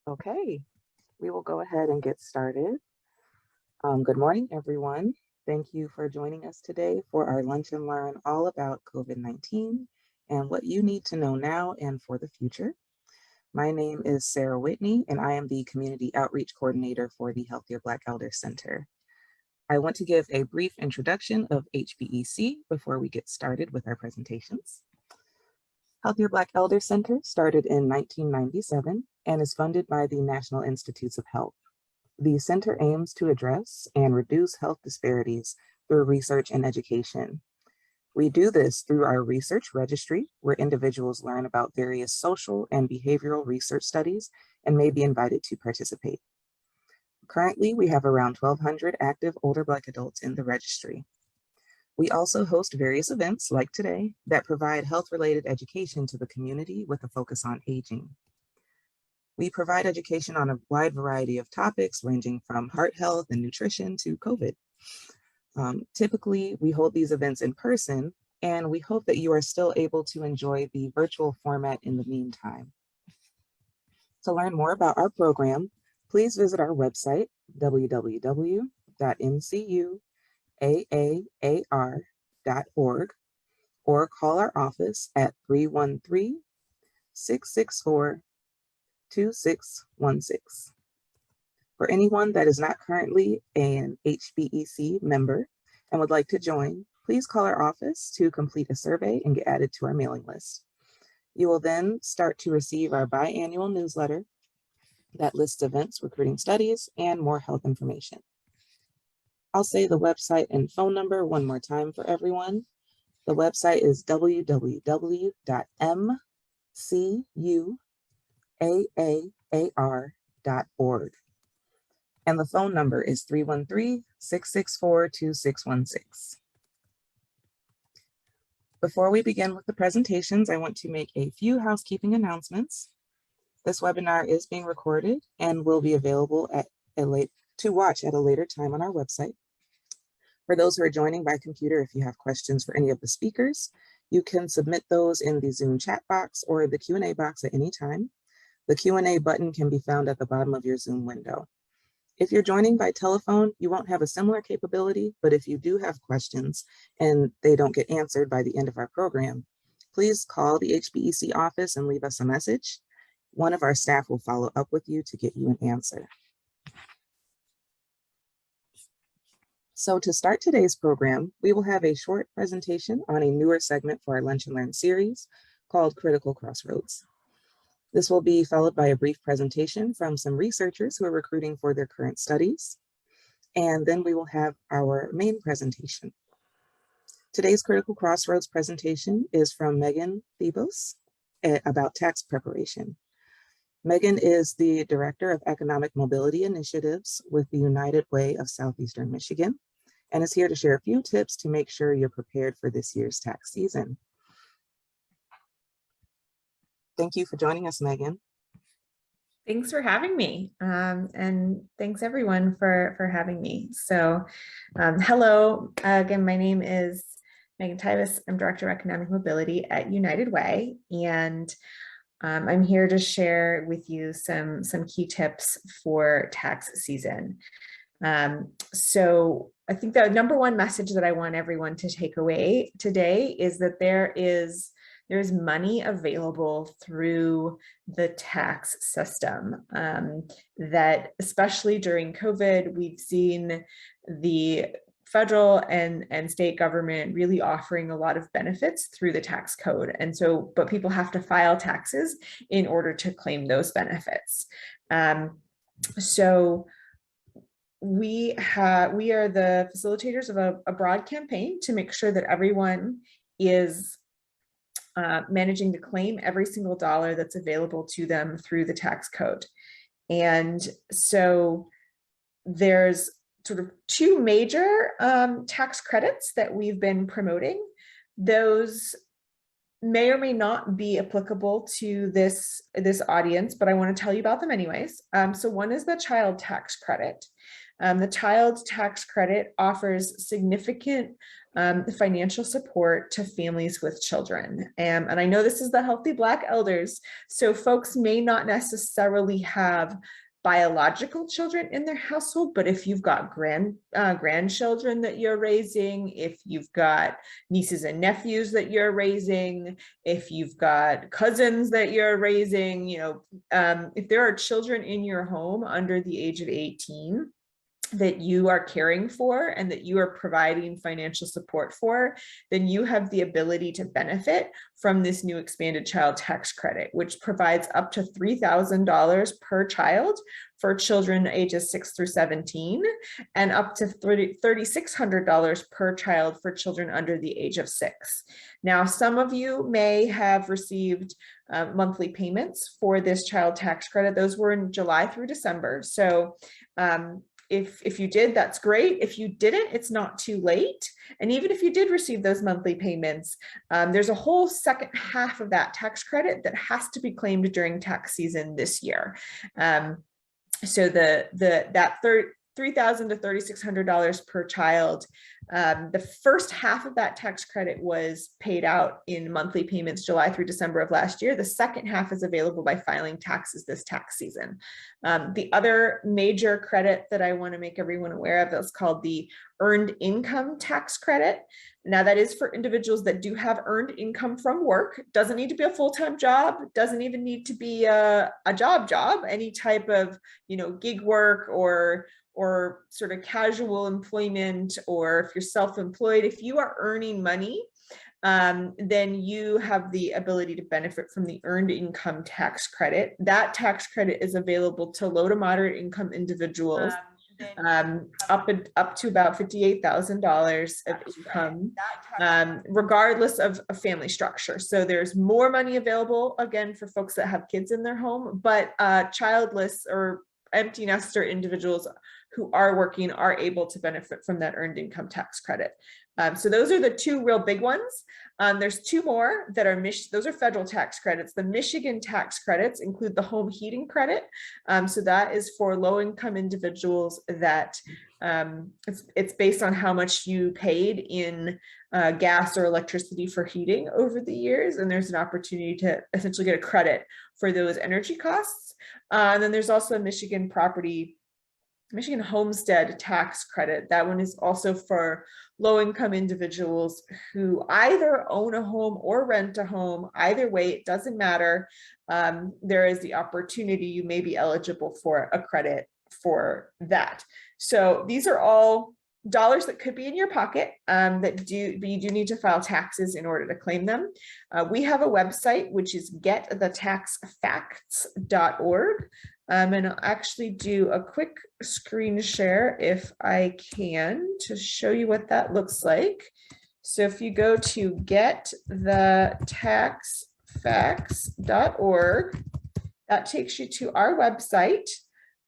Okay, we will go ahead and get started. Good morning, everyone. Thank you for joining us today for our Lunch and Learn all about COVID-19 and what you need to know now and for the future. My name is Sarah Whitney, and I am the Community Outreach Coordinator for the Healthier Black Elders Center. I want to give a brief introduction of HBEC before we get started with our presentations. Healthier Black Elders Center started in 1997 and is funded by the National Institutes of Health. The center aims to address and reduce health disparities through research and education. We do this through our research registry, where individuals learn about various social and behavioral research studies and may be invited to participate. Currently, we have around 1,200 active older Black adults in the registry. We also host various events like today that provide health-related education to the community with a focus on aging. We provide education on a wide variety of topics ranging from heart health and nutrition to COVID. Typically, we hold these events in person, and we hope that you are still able to enjoy the virtual format in the meantime. To learn more about our program, please visit our website, www.mcuaar.org, or call our office at 313-664-2616. For anyone that is not currently an HBEC member and would like to join, please call our office to complete a survey and get added to our mailing list. You will then start to receive our biannual newsletter that lists events, recruiting studies, and more health information. I'll say the website and phone number one more time for everyone. The website is www.mcuaar.org. And the phone number is 313-664-2616. Before we begin with the presentations, I want to make a few housekeeping announcements. This webinar is being recorded and will be available to watch at a later time on our website. For those who are joining by computer, if you have questions for any of the speakers, you can submit those in the Zoom chat box or the Q&A box at any time. The Q&A button can be found at the bottom of your Zoom window. If you're joining by telephone, you won't have a similar capability, but if you do have questions and they don't get answered by the end of our program, please call the HBEC office and leave us a message. One of our staff will follow up with you to get you an answer. So to start today's program, we will have a short presentation on a newer segment for our Lunch and Learn series called Critical Crossroads. This will be followed by a brief presentation from some researchers who are recruiting for their current studies. And then we will have our main presentation. Today's Critical Crossroads presentation is from Megan Thebos about tax preparation. Megan is the Director of Economic Mobility Initiatives with the United Way of Southeastern Michigan and is here to share a few tips to make sure you're prepared for this year's tax season. Thank you for joining us, Megan. Thanks for having me, and thanks everyone for having me. So hello, again, my name is Megan Thebos. I'm Director of Economic Mobility at United Way, and I'm here to share with you some key tips for tax season. So I think the number one message that I want everyone to take away today is that there's money available through the tax system, that especially during COVID, we've seen the federal and state government really offering a lot of benefits through the tax code. And so, but people have to file taxes in order to claim those benefits. So we are the facilitators of a broad campaign to make sure that everyone is managing to claim every single dollar that's available to them through the tax code. And so there's sort of two major tax credits that we've been promoting. Those may or may not be applicable to this audience, but I want to tell you about them anyways. So one is the child tax credit. The child tax credit offers significant financial support to families with children. And I know this is the Healthy Black Elders, so folks may not necessarily have biological children in their household, but if you've got grandchildren that you're raising, if you've got nieces and nephews that you're raising, if you've got cousins that you're raising, if there are children in your home under the age of 18 that you are caring for and that you are providing financial support for, then you have the ability to benefit from this new expanded child tax credit, which provides up to $3,000 per child for children ages 6 through 17, and up to $3,600 per child for children under the age of 6. Now, some of you may have received monthly payments for this child tax credit. Those were in July through December. So if you did, that's great. If you didn't, it's not too late. And even if you did receive those monthly payments, there's a whole second half of that tax credit that has to be claimed during tax season this year. So that $3,000 to $3,600 per child. The first half of that tax credit was paid out in monthly payments July through December of last year. The second half is available by filing taxes this tax season. The other major credit that I want to make everyone aware of is called the Earned Income Tax Credit. Now, that is for individuals that do have earned income from work. Doesn't need to be a full-time job, doesn't even need to be a job, any type of gig work or sort of casual employment, or if you're self-employed, if you are earning money, then you have the ability to benefit from the Earned Income Tax Credit. That tax credit is available to low to moderate income individuals up to about $58,000 of income, regardless of a family structure. So there's more money available, again, for folks that have kids in their home, but childless or empty nester individuals who are working are able to benefit from that Earned Income Tax Credit. So those are the two real big ones. There's two more that are those are federal tax credits. The Michigan tax credits include the home heating credit. So that is for low-income individuals that it's based on how much you paid in gas or electricity for heating over the years, and there's an opportunity to essentially get a credit for those energy costs. And then there's also a Michigan homestead tax credit. That one is also for low-income individuals who either own a home or rent a home. Either way, it doesn't matter. There is the opportunity, you may be eligible for a credit for that. So these are all dollars that could be in your pocket but you do need to file taxes in order to claim them. We have a website, which is getthethaxfacts.org. And I'll actually do a quick screen share if I can to show you what that looks like. So if you go to getthethaxfacts.org, that takes you to our website.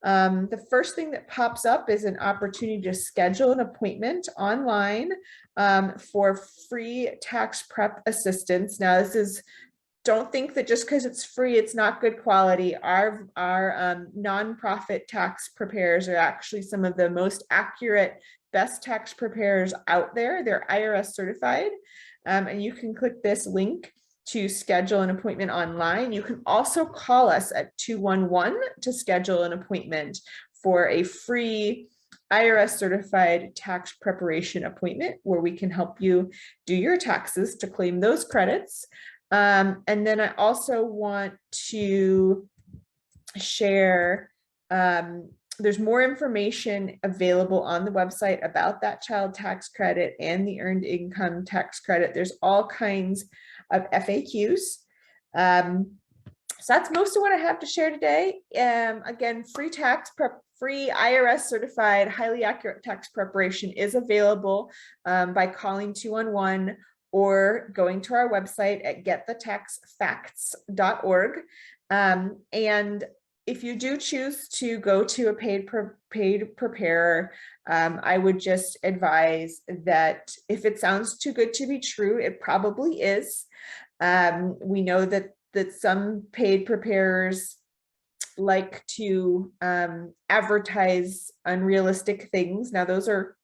The first thing that pops up is an opportunity to schedule an appointment online for free tax prep assistance. Now, don't think that just because it's free, it's not good quality. Our nonprofit tax preparers are actually some of the most accurate, best tax preparers out there. They're IRS certified, and you can click this link to schedule an appointment online. You can also call us at 211 to schedule an appointment for a free IRS certified tax preparation appointment where we can help you do your taxes to claim those credits. And then I also want to share, there's more information available on the website about that child tax credit and the Earned Income Tax Credit. There's all kinds of FAQs. So that's most of what I have to share today. Again, free IRS certified, highly accurate tax preparation is available by calling 211 or going to our website at getthethaxfacts.org. And if you do choose to go to a paid preparer, I would just advise that if it sounds too good to be true, it probably is. We know that some paid preparers like to advertise unrealistic things. Now, those are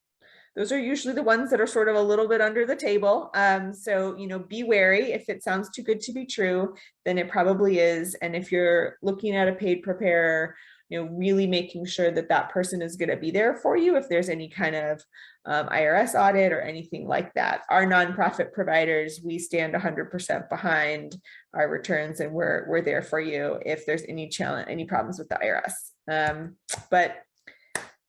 those are usually the ones that are sort of a little bit under the table. So, be wary. If it sounds too good to be true, then it probably is. And if you're looking at a paid preparer, really making sure that that person is going to be there for you if there's any kind of IRS audit or anything like that. Our nonprofit providers, we stand 100% behind our returns, and we're there for you if there's any challenge, any problems with the IRS. But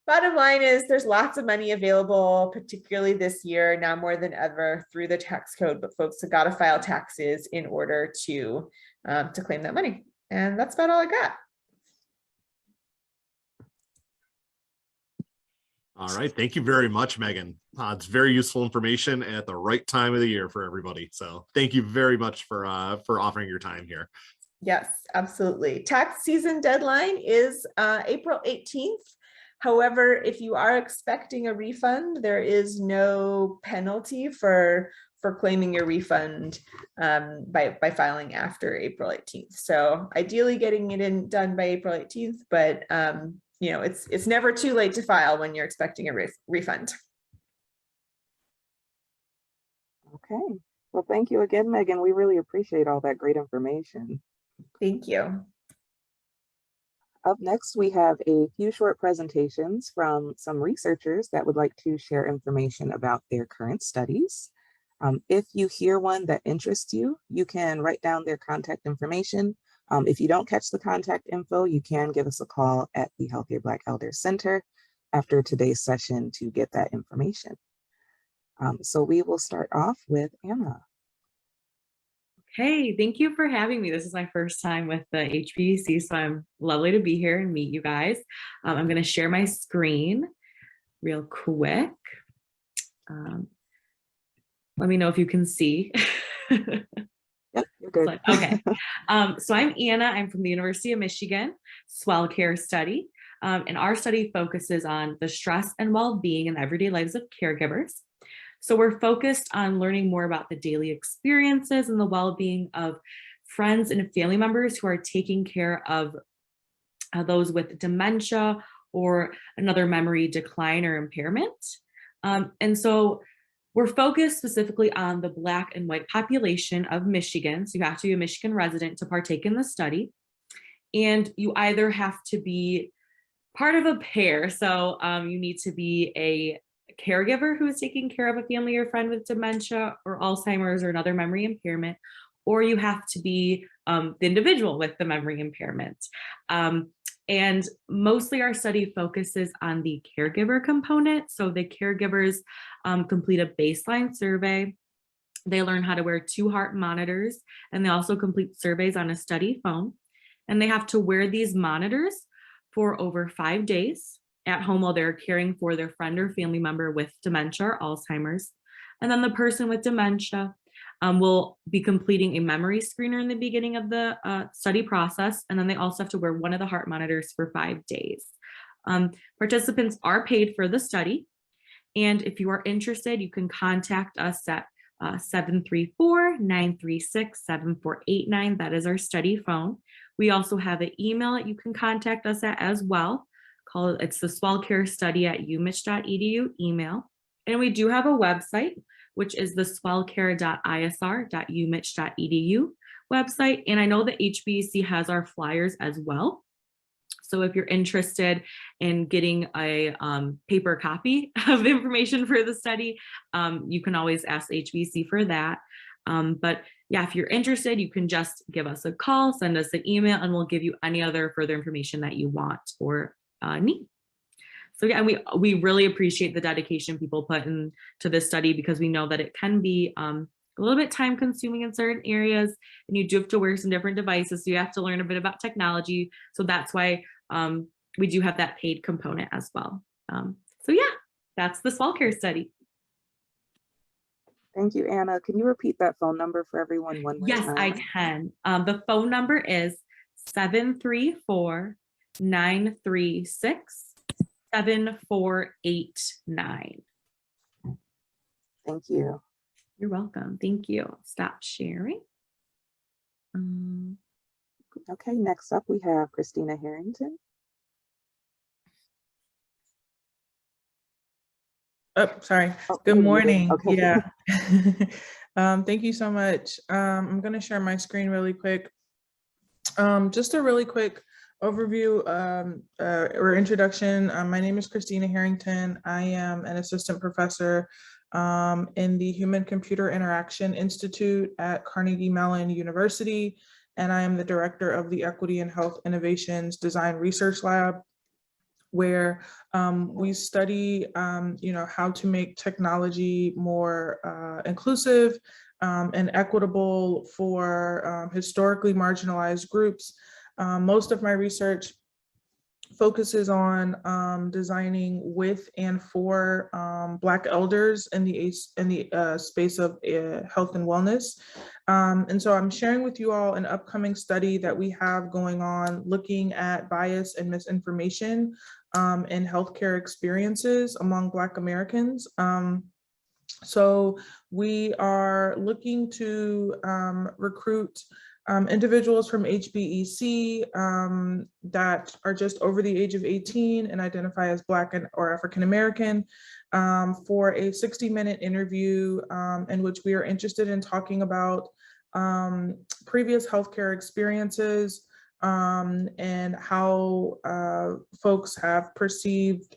bottom line is there's lots of money available, particularly this year, now more than ever, through the tax code, but folks have got to file taxes in order to claim that money. And that's about all I got. All right. Thank you very much, Megan. It's very useful information at the right time of the year for everybody. So thank you very much for offering your time here. Yes, absolutely. Tax season deadline is April 18th. However, if you are expecting a refund, there is no penalty for claiming your refund by filing after April 18th. So ideally getting it done by April 18th, but it's never too late to file when you're expecting a refund. Okay. Well, thank you again, Megan. We really appreciate all that great information. Thank you. Up next, we have a few short presentations from some researchers that would like to share information about their current studies. If you hear one that interests you, you can write down their contact information. If you don't catch the contact info, you can give us a call at the Healthier Black Elders Center after today's session to get that information. So we will start off with Anna. Hey, thank you for having me. This is my first time with the HBC, so I'm lovely to be here and meet you guys. I'm going to share my screen real quick. Let me know if you can see. Yep, you're good. Okay. So I'm Anna. I'm from the University of Michigan, Swell Care Study. And our study focuses on the stress and well-being in the everyday lives of caregivers. So we're focused on learning more about the daily experiences and the well-being of friends and family members who are taking care of those with dementia or another memory decline or impairment. And so we're focused specifically on the Black and white population of Michigan. So you have to be a Michigan resident to partake in the study. And you either have to be part of a pair. So you need to be a caregiver who is taking care of a family or friend with dementia or Alzheimer's or another memory impairment, or you have to be the individual with the memory impairment. And mostly our study focuses on the caregiver component. So the caregivers complete a baseline survey. They learn how to wear 2 heart monitors, and they also complete surveys on a study phone. And they have to wear these monitors for over 5 days at home while they're caring for their friend or family member with dementia or Alzheimer's. And then the person with dementia will be completing a memory screener in the beginning of the study process. And then they also have to wear one of the heart monitors for 5 days. Participants are paid for the study. And if you are interested, you can contact us at 734-936-7489. That is our study phone. We also have an email that you can contact us at as well. It's the swellcarestudy@umich.edu email. And we do have a website, which is the swellcare.isr.umich.edu website. And I know the HBC has our flyers as well. So if you're interested in getting a paper copy of the information for the study, you can always ask the HBC for that. But yeah, if you're interested, you can just give us a call, send us an email, and we'll give you any other further information that you want or need. So yeah, we really appreciate the dedication people put into this study, because we know that it can be a little bit time consuming in certain areas, and you do have to wear some different devices. So you have to learn a bit about technology. So that's why we do have that paid component as well. So yeah, that's the Swell Care study. Thank you, Anna. Can you repeat that phone number for everyone one more time? Yes, I can. The phone number is 734-936-7489. Thank you. You're welcome. Thank you. Stop sharing. Okay, next up we have Christina Harrington. Oh, sorry. Oh, Good you're muted. morning. Okay. Yeah. Thank you so much. I'm going to share my screen really quick. Just a really quick overview or introduction. My name is Christina Harrington. I am an assistant professor in the Human Computer Interaction Institute at Carnegie Mellon University, and I am the director of the Equity and Health Innovations Design Research Lab, where we study, how to make technology more inclusive and equitable for historically marginalized groups. Most of my research focuses on designing with and for Black elders in the space of health and wellness. And so I'm sharing with you all an upcoming study that we have going on looking at bias and misinformation in healthcare experiences among Black Americans. So we are looking to recruit individuals from HBEC that are just over the age of 18 and identify as Black or African American for a 60-minute interview in which we are interested in talking about previous healthcare experiences and how folks have perceived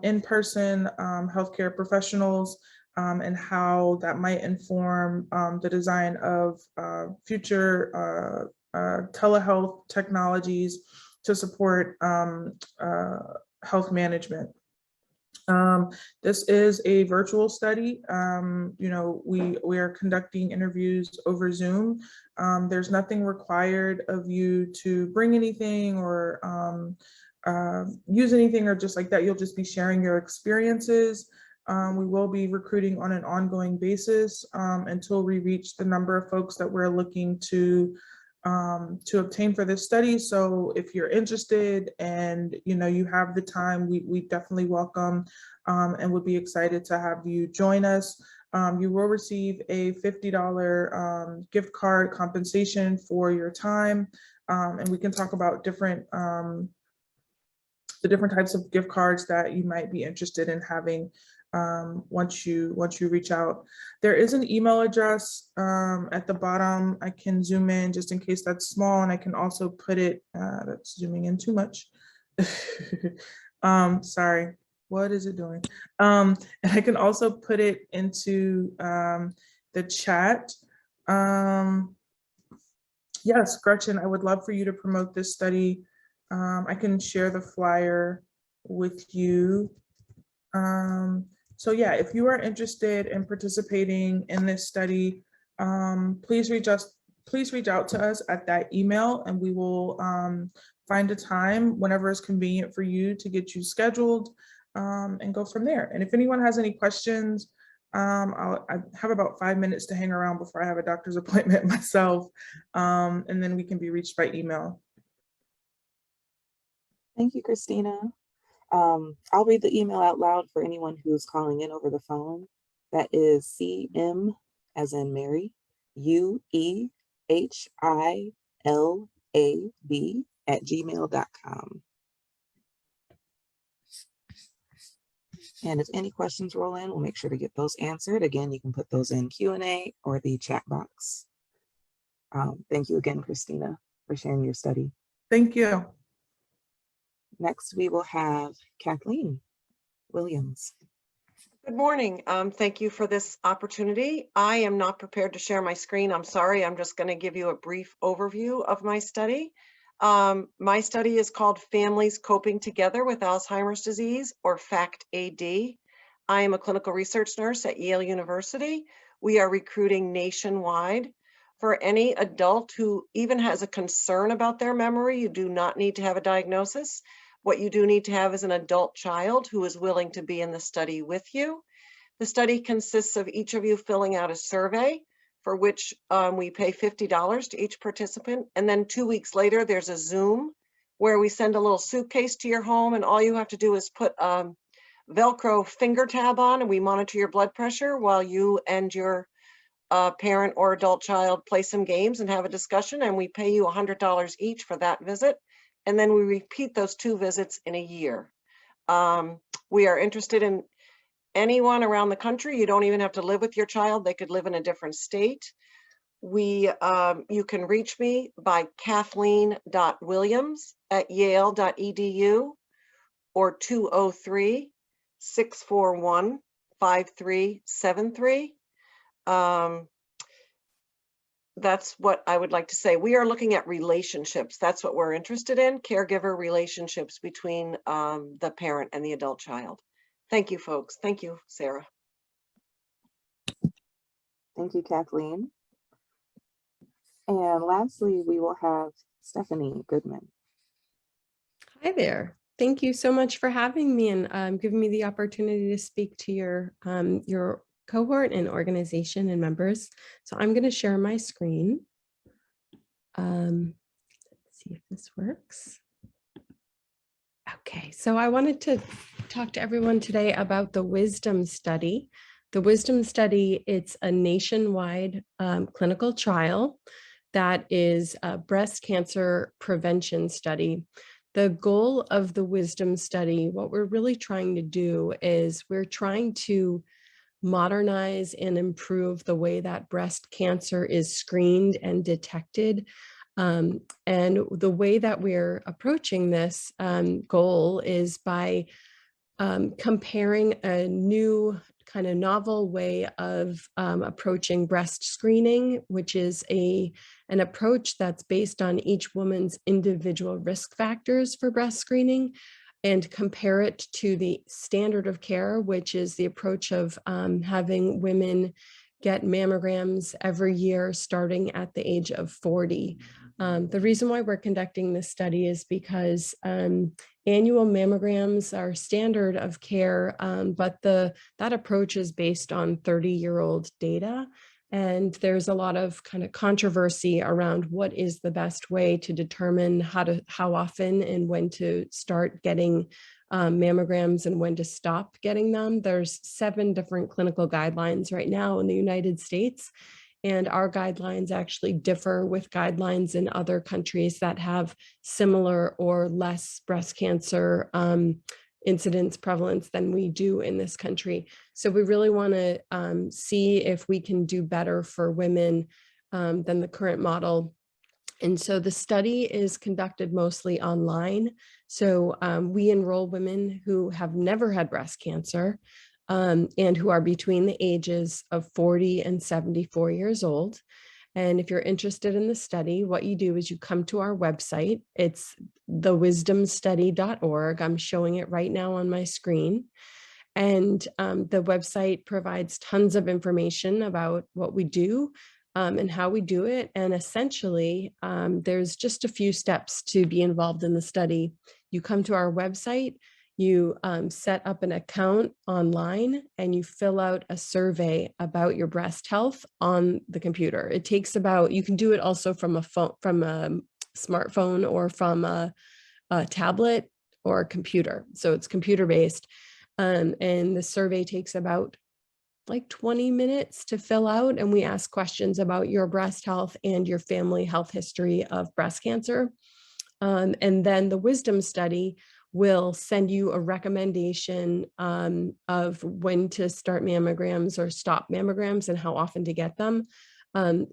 in-person healthcare professionals and how that might inform the design of future telehealth technologies to support health management. This is a virtual study. We are conducting interviews over Zoom. There's nothing required of you to bring anything or use anything or just like that. You'll just be sharing your experiences. We will be recruiting on an ongoing basis until we reach the number of folks that we're looking to obtain for this study. So if you're interested and you have the time, we definitely welcome and would be excited to have you join us. You will receive a $50 gift card compensation for your time, and we can talk about the different types of gift cards that you might be interested in having once you reach out. There is an email address at the bottom. I can zoom in just in case that's small, and I can also put it, that's zooming in too much. Sorry, what is it doing? And I can also put it into the chat. Yes, Gretchen, I would love for you to promote this study. I can share the flyer with you. So yeah, if you are interested in participating in this study, please reach out to us at that email, and we will find a time whenever it's convenient for you to get you scheduled and go from there. And if anyone has any questions, I have about 5 minutes to hang around before I have a doctor's appointment myself, and then we can be reached by email. Thank you, Christina. I'll read the email out loud for anyone who's calling in over the phone. That is CM as in Mary, UEHILAB@gmail.com. And if any questions roll in, we'll make sure to get those answered. Again, you can put those in Q&A or the chat box. Thank you again, Christina, for sharing your study. Thank you. Next, we will have Kathleen Williams. Good morning. Thank you for this opportunity. I am not prepared to share my screen. I'm sorry. I'm just going to give you a brief overview of my study. My study is called Families Coping Together with Alzheimer's Disease, or FACT-AD. I am a clinical research nurse at Yale University. We are recruiting nationwide. For any adult who even has a concern about their memory, you do not need to have a diagnosis. What you do need to have is an adult child who is willing to be in the study with you. The study consists of each of you filling out a survey for which we pay $50 to each participant. And then 2 weeks later, there's a Zoom where we send a little suitcase to your home, and all you have to do is put Velcro finger tab on, and we monitor your blood pressure while you and your parent or adult child play some games and have a discussion, and we pay you $100 each for that visit. And then we repeat those 2 visits in a year. We are interested in anyone around the country. You don't even have to live with your child. They could live in a different state. You can reach me by kathleen.williams@yale.edu or 203-641-5373. That's what I would like to say. We are looking at relationships. That's what we're interested in, caregiver relationships between the parent and the adult child. Thank you, folks. Thank you, Sarah. Thank you, Kathleen. And lastly, we will have Stephanie Goodman. Hi there. Thank you so much for having me and giving me the opportunity to speak to your cohort and organization and members. So I'm going to share my screen. Let's see if this works. Okay, so I wanted to talk to everyone today about the Wisdom Study. The Wisdom Study, it's a nationwide clinical trial that is a breast cancer prevention study. The goal of the Wisdom Study, what we're really trying to do is we're trying to modernize and improve the way that breast cancer is screened and detected. And the way that we're approaching this goal is by comparing a new kind of novel way of approaching breast screening, which is an approach that's based on each woman's individual risk factors for breast screening, and compare it to the standard of care, which is the approach of having women get mammograms every year starting at the age of 40. The reason why we're conducting this study is because annual mammograms are standard of care, but that approach is based on 30-year-old data. And there's a lot of kind of controversy around what is the best way to determine how often and when to start getting mammograms and when to stop getting them. There's 7 different clinical guidelines right now in the United States. And our guidelines actually differ with guidelines in other countries that have similar or less breast cancer incidence prevalence than we do in this country. So we really want to see if we can do better for women than the current model. And so the study is conducted mostly online. So we enroll women who have never had breast cancer and who are between the ages of 40 and 74 years old. And if you're interested in the study, what you do is you come to our website. It's thewisdomstudy.org. I'm showing it right now on my screen. And the website provides tons of information about what we do and how we do it. And essentially, there's just a few steps to be involved in the study. You come to our website, you set up an account online, and you fill out a survey about your breast health on the computer. It takes you can do it also from a phone, from a smartphone, or from a tablet or a computer. So it's computer-based. And the survey takes about like 20 minutes to fill out. And we ask questions about your breast health and your family health history of breast cancer. And then the Wisdom Study will send you a recommendation of when to start mammograms or stop mammograms and how often to get them.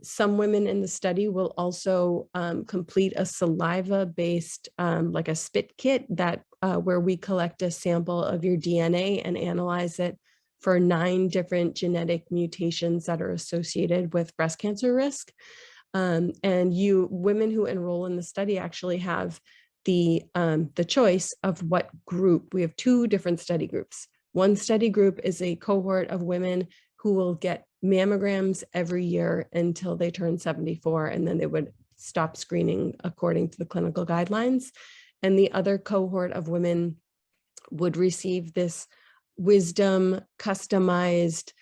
Some women in the study will also complete a saliva-based, like a spit kit that where we collect a sample of your DNA and analyze it for 9 different genetic mutations that are associated with breast cancer risk. And women who enroll in the study actually have the choice of what group. We have 2 different study groups. One study group is a cohort of women who will get mammograms every year until they turn 74, and then they would stop screening according to the clinical guidelines. And the other cohort of women would receive this Wisdom customized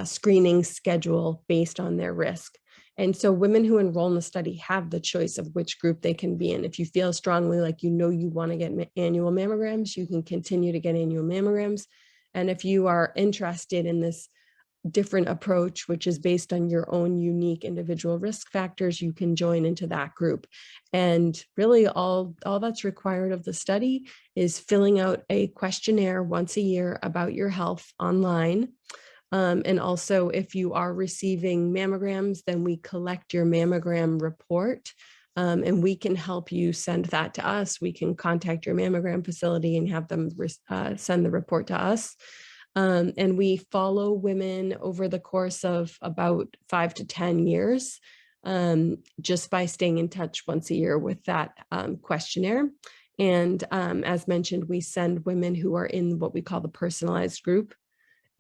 screening schedule based on their risk. And so women who enroll in the study have the choice of which group they can be in. If you feel strongly like you want to get annual mammograms, you can continue to get annual mammograms. And if you are interested in this different approach, which is based on your own unique individual risk factors, you can join into that group. And really all that's required of the study is filling out a questionnaire once a year about your health online. And also, if you are receiving mammograms, then we collect your mammogram report, and we can help you send that to us. We can contact your mammogram facility and have them send the report to us. And we follow women over the course of about 5 to 10 years, just by staying in touch once a year with that questionnaire. And as mentioned, we send women who are in what we call the personalized group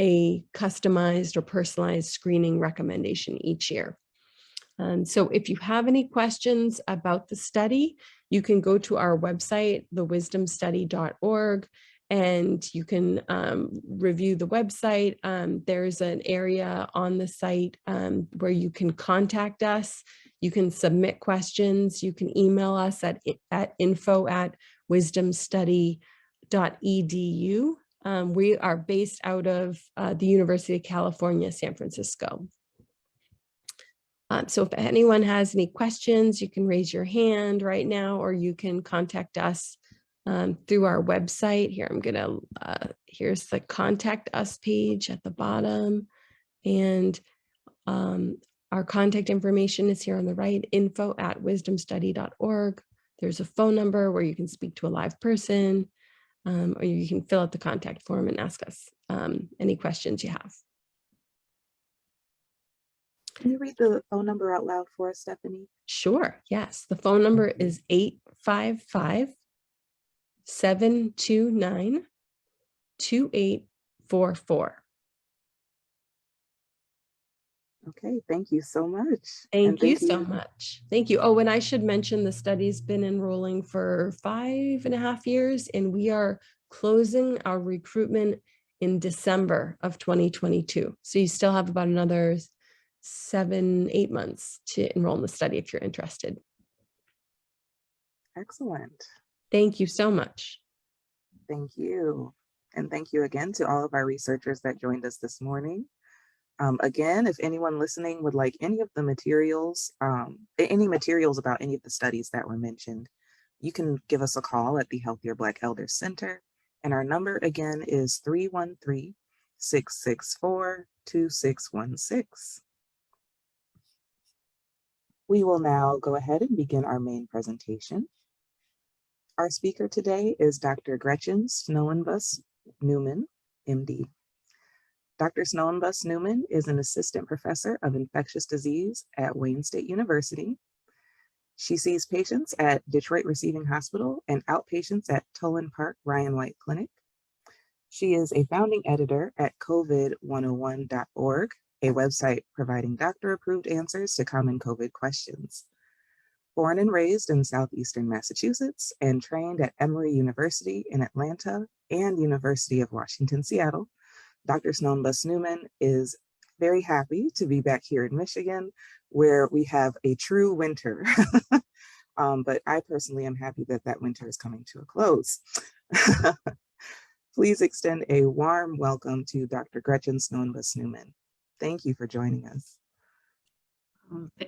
a customized or personalized screening recommendation each year. So if you have any questions about the study, you can go to our website, thewisdomstudy.org, and you can review the website. There's an area on the site where you can contact us. You can submit questions. You can email us at info@wisdomstudy.edu. We are based out of the University of California, San Francisco. So if anyone has any questions, you can raise your hand right now, or you can contact us through our website. Here, here's the contact us page at the bottom. And our contact information is here on the right, info@wisdomstudy.org. There's a phone number where you can speak to a live person, or you can fill out the contact form and ask us any questions you have. Can you read the phone number out loud for us, Stephanie? Sure, yes. The phone number is 855-729-2844. Okay, thank you so much. Thank you so much. Thank you. Oh, and I should mention the study's been enrolling for 5.5 years, and we are closing our recruitment in December of 2022. So you still have about another 7-8 months to enroll in the study if you're interested. Excellent. Thank you so much. Thank you. And thank you again to all of our researchers that joined us this morning. Again, if anyone listening would like any of the materials, any materials about any of the studies that were mentioned, you can give us a call at the Healthier Black Elders Center. And our number again is 313-664-2616. We will now go ahead and begin our main presentation. Our speaker today is Dr. Gretchen Snoeyenbos Newman, MD. Dr. Snoeyenbos Newman is an assistant professor of infectious disease at Wayne State University. She sees patients at Detroit Receiving Hospital and outpatients at Tullen Park Ryan White Clinic. She is a founding editor at COVID101.org, a website providing doctor-approved answers to common COVID questions. Born and raised in Southeastern Massachusetts and trained at Emory University in Atlanta and University of Washington, Seattle, Dr. Snoeyenbos Newman is very happy to be back here in Michigan, where we have a true winter. But I personally am happy that that winter is coming to a close. Please extend a warm welcome to Dr. Gretchen Snoeyenbos Newman. Thank you for joining us.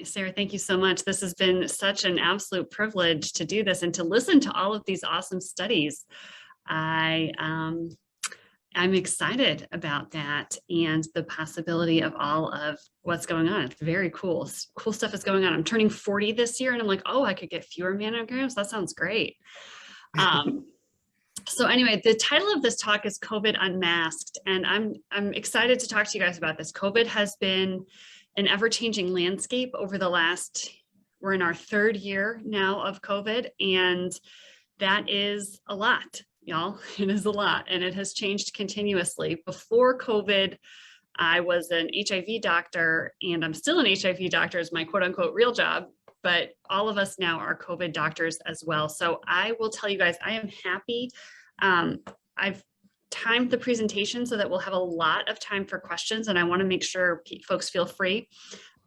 Sarah, thank you so much. This has been such an absolute privilege to do this and to listen to all of these awesome studies. I'm excited about that and the possibility of all of what's going on. It's very cool. Cool stuff is going on. I'm turning 40 this year and I'm like, oh, I could get fewer mammograms. That sounds great. So anyway, the title of this talk is COVID Unmasked, and I'm excited to talk to you guys about this. COVID has been an ever-changing landscape over the last, we're in our 3rd year now of COVID, and that is a lot. Y'all, it is a lot, and it has changed continuously. Before COVID, I was an HIV doctor, and I'm still an HIV doctor as my quote unquote real job, but all of us now are COVID doctors as well. So I will tell you guys, I am happy. I've timed the presentation so that we'll have a lot of time for questions, and I want to make sure folks feel free.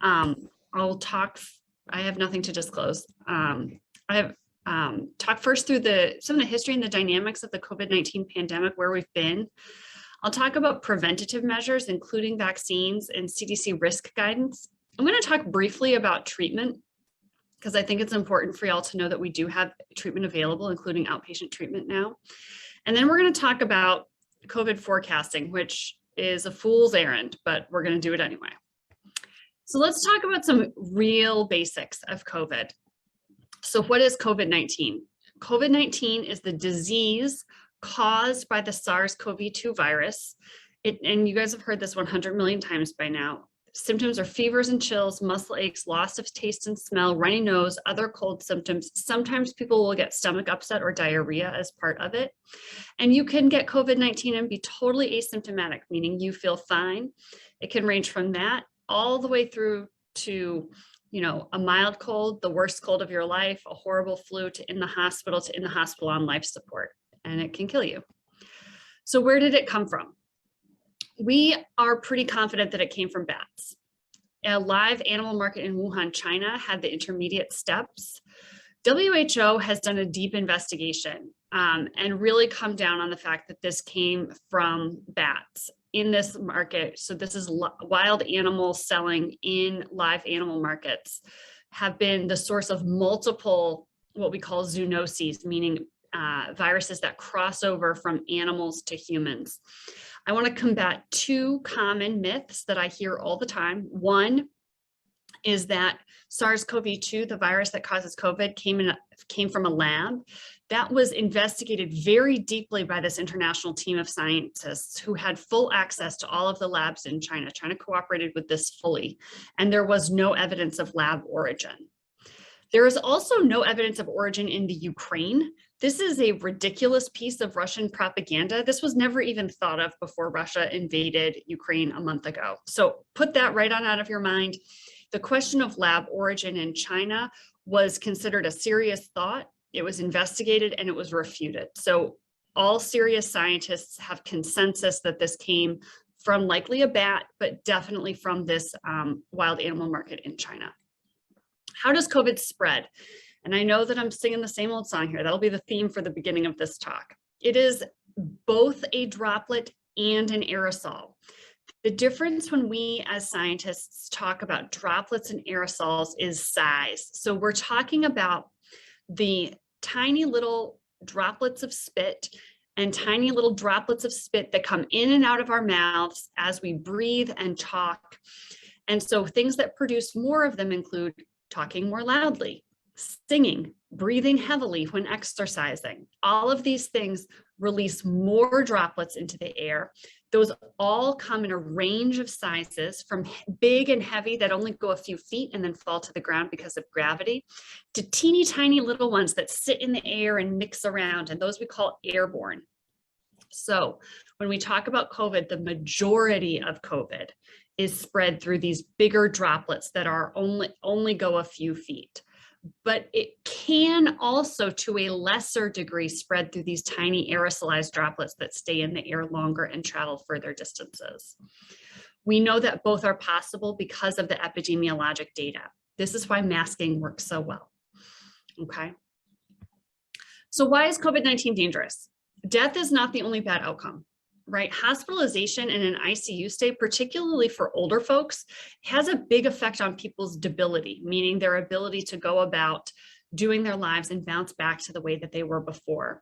I'll talk, I have nothing to disclose. Talk first through some of the history and the dynamics of the COVID-19 pandemic, where we've been. I'll talk about preventative measures, including vaccines and CDC risk guidance. I'm going to talk briefly about treatment, because I think it's important for y'all to know that we do have treatment available, including outpatient treatment now. And then we're going to talk about COVID forecasting, which is a fool's errand, but we're going to do it anyway. So let's talk about some real basics of COVID. So what is COVID-19? COVID-19 is the disease caused by the SARS-CoV-2 virus. And you guys have heard this 100 million times by now. Symptoms are fevers and chills, muscle aches, loss of taste and smell, runny nose, other cold symptoms. Sometimes people will get stomach upset or diarrhea as part of it. And you can get COVID-19 and be totally asymptomatic, meaning you feel fine. It can range from that all the way through to, you know, a mild cold, the worst cold of your life, a horrible flu, to in the hospital on life support, and it can kill you. So where did it come from? We are pretty confident that it came from bats. A live animal market in Wuhan, China had the intermediate steps. WHO has done a deep investigation and really come down on the fact that this came from bats in this market. So this is wild animals selling in live animal markets have been the source of multiple what we call zoonoses, meaning viruses that cross over from animals to humans. I want to combat two common myths that I hear all the time. One is that SARS-CoV-2, the virus that causes COVID, came from a lab. That was investigated very deeply by this international team of scientists who had full access to all of the labs in China. China cooperated with this fully, and there was no evidence of lab origin. There is also no evidence of origin in the Ukraine. This is a ridiculous piece of Russian propaganda. This was never even thought of before Russia invaded Ukraine a month ago. So put that right on out of your mind. The question of lab origin in China was considered a serious thought. It was investigated and it was refuted. So all serious scientists have consensus that this came from likely a bat, but definitely from this wild animal market in China. How does COVID spread? And I know that I'm singing the same old song here. That'll be the theme for the beginning of this talk. It is both a droplet and an aerosol. The difference when we as scientists talk about droplets and aerosols is size. So we're talking about the tiny little droplets of spit and tiny little droplets of spit that come in and out of our mouths as we breathe and talk. And so things that produce more of them include talking more loudly, singing, breathing heavily when exercising. All of these things release more droplets into the air. Those all come in a range of sizes, from big and heavy that only go a few feet and then fall to the ground because of gravity, to teeny tiny little ones that sit in the air and mix around, and those we call airborne. So when we talk about COVID, the majority of COVID is spread through these bigger droplets that are only go a few feet. But it can also, to a lesser degree, spread through these tiny aerosolized droplets that stay in the air longer and travel further distances. We know that both are possible because of the epidemiologic data. This is why masking works so well. Okay. So why is COVID-19 dangerous? Death is not the only bad outcome, right? Hospitalization and an ICU stay, particularly for older folks, has a big effect on people's debility, meaning their ability to go about doing their lives and bounce back to the way that they were before.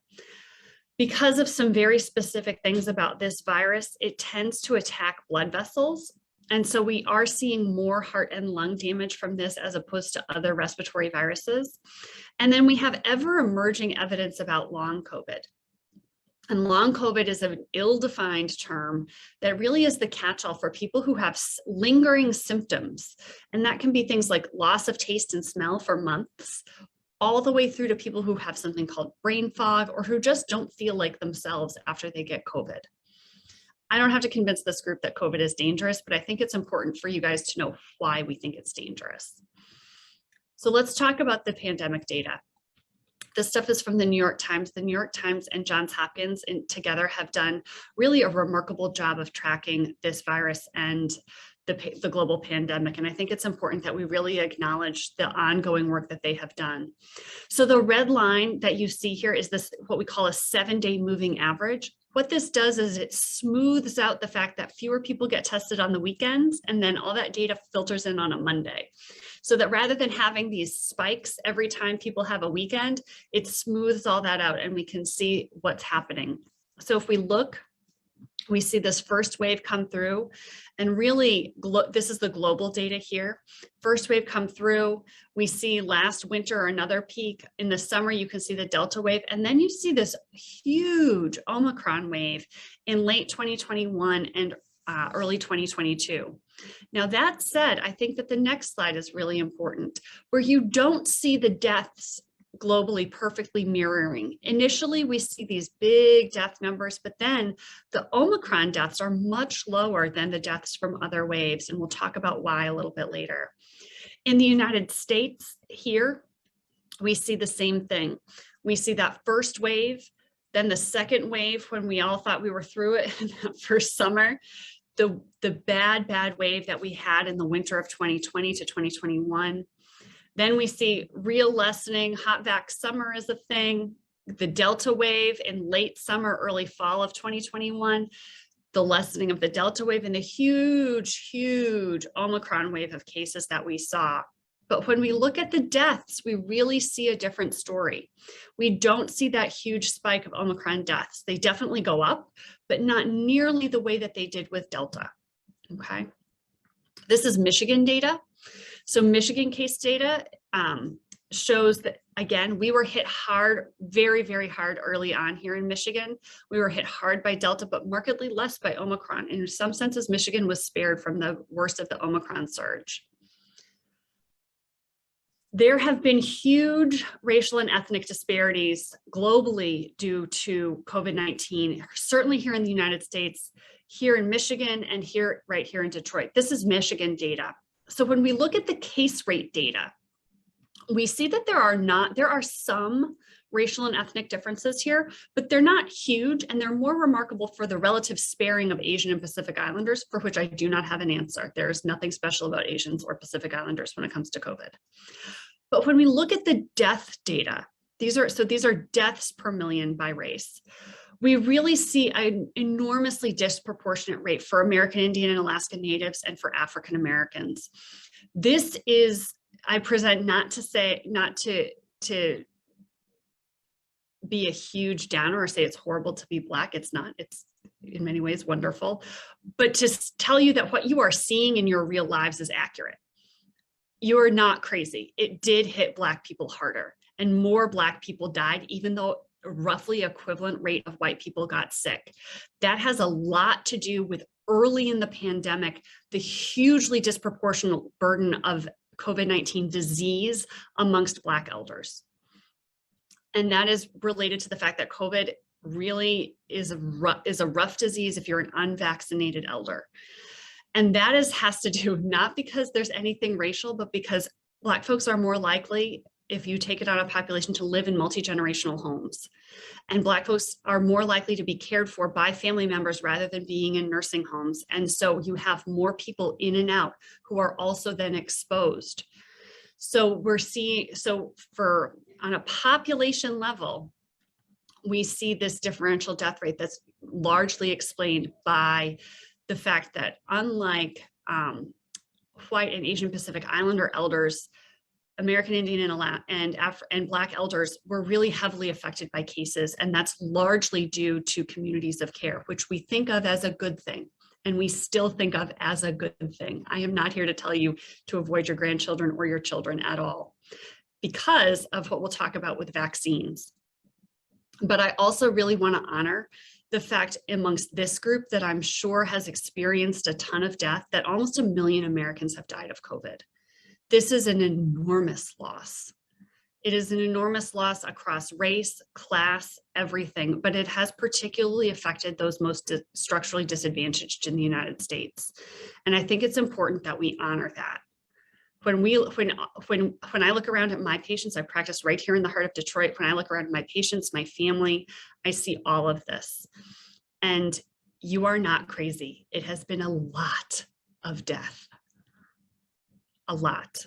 Because of some very specific things about this virus, it tends to attack blood vessels. And so we are seeing more heart and lung damage from this as opposed to other respiratory viruses. And then we have ever emerging evidence about long COVID. And long COVID is an ill-defined term that really is the catch-all for people who have lingering symptoms. And that can be things like loss of taste and smell for months, all the way through to people who have something called brain fog or who just don't feel like themselves after they get COVID. I don't have to convince this group that COVID is dangerous, but I think it's important for you guys to know why we think it's dangerous. So let's talk about the pandemic data. This stuff is from the New York Times. The New York Times and Johns Hopkins together have done really a remarkable job of tracking this virus and the global pandemic. And I think it's important that we really acknowledge the ongoing work that they have done. So the red line that you see here is this, what we call a 7-day moving average. what this does is it smooths out the fact that fewer people get tested on the weekends, and then all that data filters in on a Monday. So that rather than having these spikes every time people have a weekend, it smooths all that out and we can see what's happening. So if we look, we see this first wave come through, and really this is the global data here. First wave come through, we see last winter another peak. In the summer, you can see the Delta wave, and then you see this huge Omicron wave in late 2021 and early 2022. Now that said, I think that the next slide is really important, where you don't see the deaths globally perfectly mirroring. Initially, we see these big death numbers, but then the Omicron deaths are much lower than the deaths from other waves, and we'll talk about why a little bit later. In the United States here, we see the same thing. We see that first wave, then the second wave when we all thought we were through it in that first summer, the bad wave that we had in the winter of 2020 to 2021. Then we see real lessening, hot vac summer is a thing, the Delta wave in late summer, early fall of 2021, the lessening of the Delta wave, and the huge Omicron wave of cases that we saw. But when we look at the deaths, we really see a different story. We don't see that huge spike of Omicron deaths. They definitely go up, but not nearly the way that they did with Delta, okay? This is Michigan data. So Michigan case data shows that, again, we were hit hard, very hard early on here in Michigan. We were hit hard by Delta, but markedly less by Omicron. In some senses, Michigan was spared from the worst of the Omicron surge. There have been huge racial and ethnic disparities globally due to COVID-19, certainly here in the United States, here in Michigan, and right here in Detroit. This is Michigan data. So when we look at the case rate data, we see that there are some racial and ethnic differences here, but they're not huge, and they're more remarkable for the relative sparing of Asian and Pacific Islanders, for which I do not have an answer. There's nothing special about Asians or Pacific Islanders when it comes to COVID. But when we look at the death data, these are deaths per million by race. We really see an enormously disproportionate rate for American Indian and Alaska Natives and for African Americans. This is, I present not to be a huge downer or say it's horrible to be Black. It's not, it's in many ways wonderful, but to tell you that what you are seeing in your real lives is accurate. You are not crazy. It did hit Black people harder, and more Black people died, even though roughly equivalent rate of white people got sick. That has a lot to do with early in the pandemic, the hugely disproportionate burden of COVID-19 disease amongst Black elders. And that is related to the fact that COVID really is a rough disease if you're an unvaccinated elder. And that has to do not because there's anything racial, but because Black folks are more likely, if you take it on a population, to live in multi-generational homes. And Black folks are more likely to be cared for by family members rather than being in nursing homes. And so you have more people in and out who are also then exposed. So we're seeing, on a population level, we see this differential death rate that's largely explained by the fact that unlike white and Asian Pacific Islander elders, American Indian and Black elders were really heavily affected by cases, and that's largely due to communities of care, which we think of as a good thing, and we still think of as a good thing. I am not here to tell you to avoid your grandchildren or your children at all, because of what we'll talk about with vaccines. But I also really want to honor the fact amongst this group that I'm sure has experienced a ton of death, that almost 1 million Americans have died of COVID. This is an enormous loss. It is an enormous loss across race, class, everything, but it has particularly affected those most structurally disadvantaged in the United States. And I think it's important that we honor that. When I look around at my patients, I practice right here in the heart of Detroit. When I look around at my patients, my family, I see all of this. And you are not crazy. It has been a lot of death. A lot.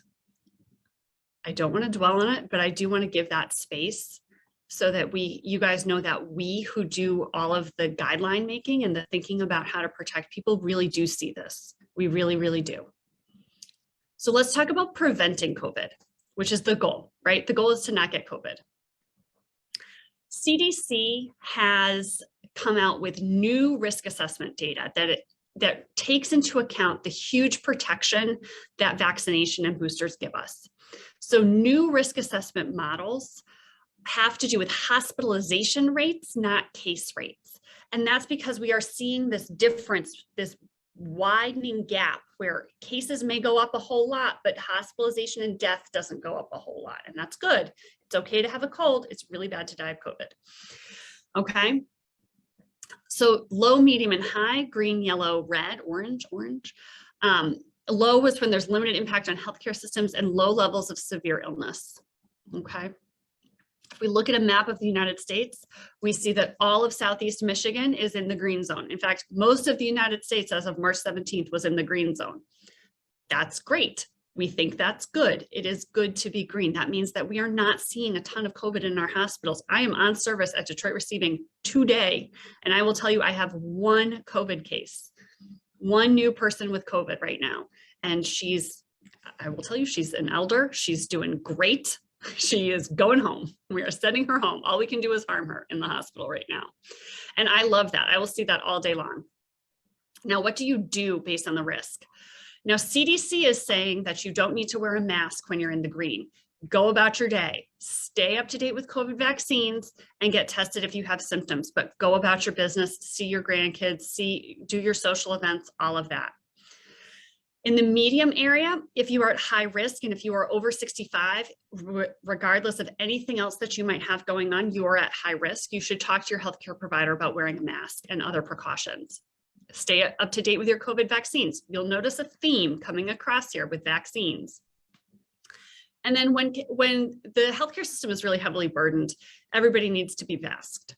I don't want to dwell on it, but I do want to give that space so that you guys know that we who do all of the guideline making and the thinking about how to protect people really do see this. We really, really do. So let's talk about preventing COVID, which is the goal, right? The goal is to not get COVID. CDC has come out with new risk assessment data that takes into account the huge protection that vaccination and boosters give us. So new risk assessment models have to do with hospitalization rates, not case rates. And that's because we are seeing this difference, this widening gap where cases may go up a whole lot, but hospitalization and death doesn't go up a whole lot. And that's good. It's okay to have a cold. It's really bad to die of COVID. Okay. So low, medium, and high, green, yellow, red, orange. Low was when there's limited impact on healthcare systems and low levels of severe illness. Okay. If we look at a map of the United States, we see that all of Southeast Michigan is in the green zone. In fact, most of the United States as of March 17th was in the green zone. That's great. We think that's good. It is good to be green. That means that we are not seeing a ton of COVID in our hospitals. I am on service at Detroit Receiving today, and I will tell you I have one COVID case, one new person with COVID right now. And I will tell you, she's an elder. She's doing great. She is going home. We are sending her home. All we can do is harm her in the hospital right now. And I love that. I will see that all day long. Now, what do you do based on the risk? Now, CDC is saying that you don't need to wear a mask when you're in the green. Go about your day, stay up to date with COVID vaccines, and get tested if you have symptoms, but go about your business, see your grandkids, do your social events, all of that. In the medium area, if you are at high risk and if you are over 65, regardless of anything else that you might have going on, you are at high risk. You should talk to your healthcare provider about wearing a mask and other precautions. Stay up to date with your COVID vaccines. You'll notice a theme coming across here with vaccines. And then when the healthcare system is really heavily burdened, everybody needs to be masked.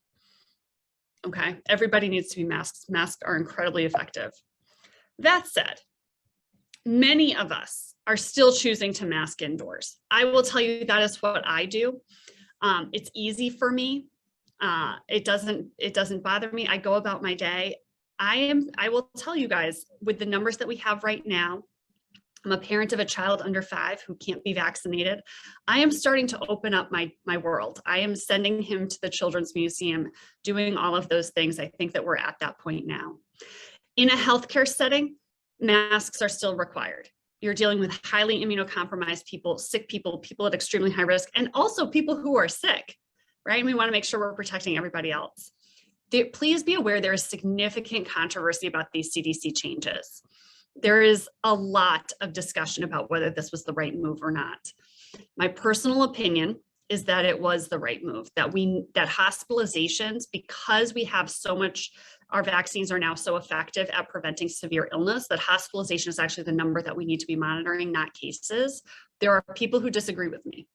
Okay, everybody needs to be masked. Masks are incredibly effective. That said, many of us are still choosing to mask indoors. I will tell you that is what I do. It's easy for me. It doesn't bother me. I go about my day. I will tell you guys, with the numbers that we have right now, I'm a parent of a child under 5 who can't be vaccinated. I am starting to open up my world. I am sending him to the Children's Museum, doing all of those things. I think that we're at that point now. In a healthcare setting, masks are still required. You're dealing with highly immunocompromised people, sick people, people at extremely high risk, and also people who are sick, right? And we want to make sure we're protecting everybody else. Please be aware there is significant controversy about these CDC changes. There is a lot of discussion about whether this was the right move or not. My personal opinion is that it was the right move, that hospitalizations, because we have so much, our vaccines are now so effective at preventing severe illness, that hospitalization is actually the number that we need to be monitoring, not cases. There are people who disagree with me,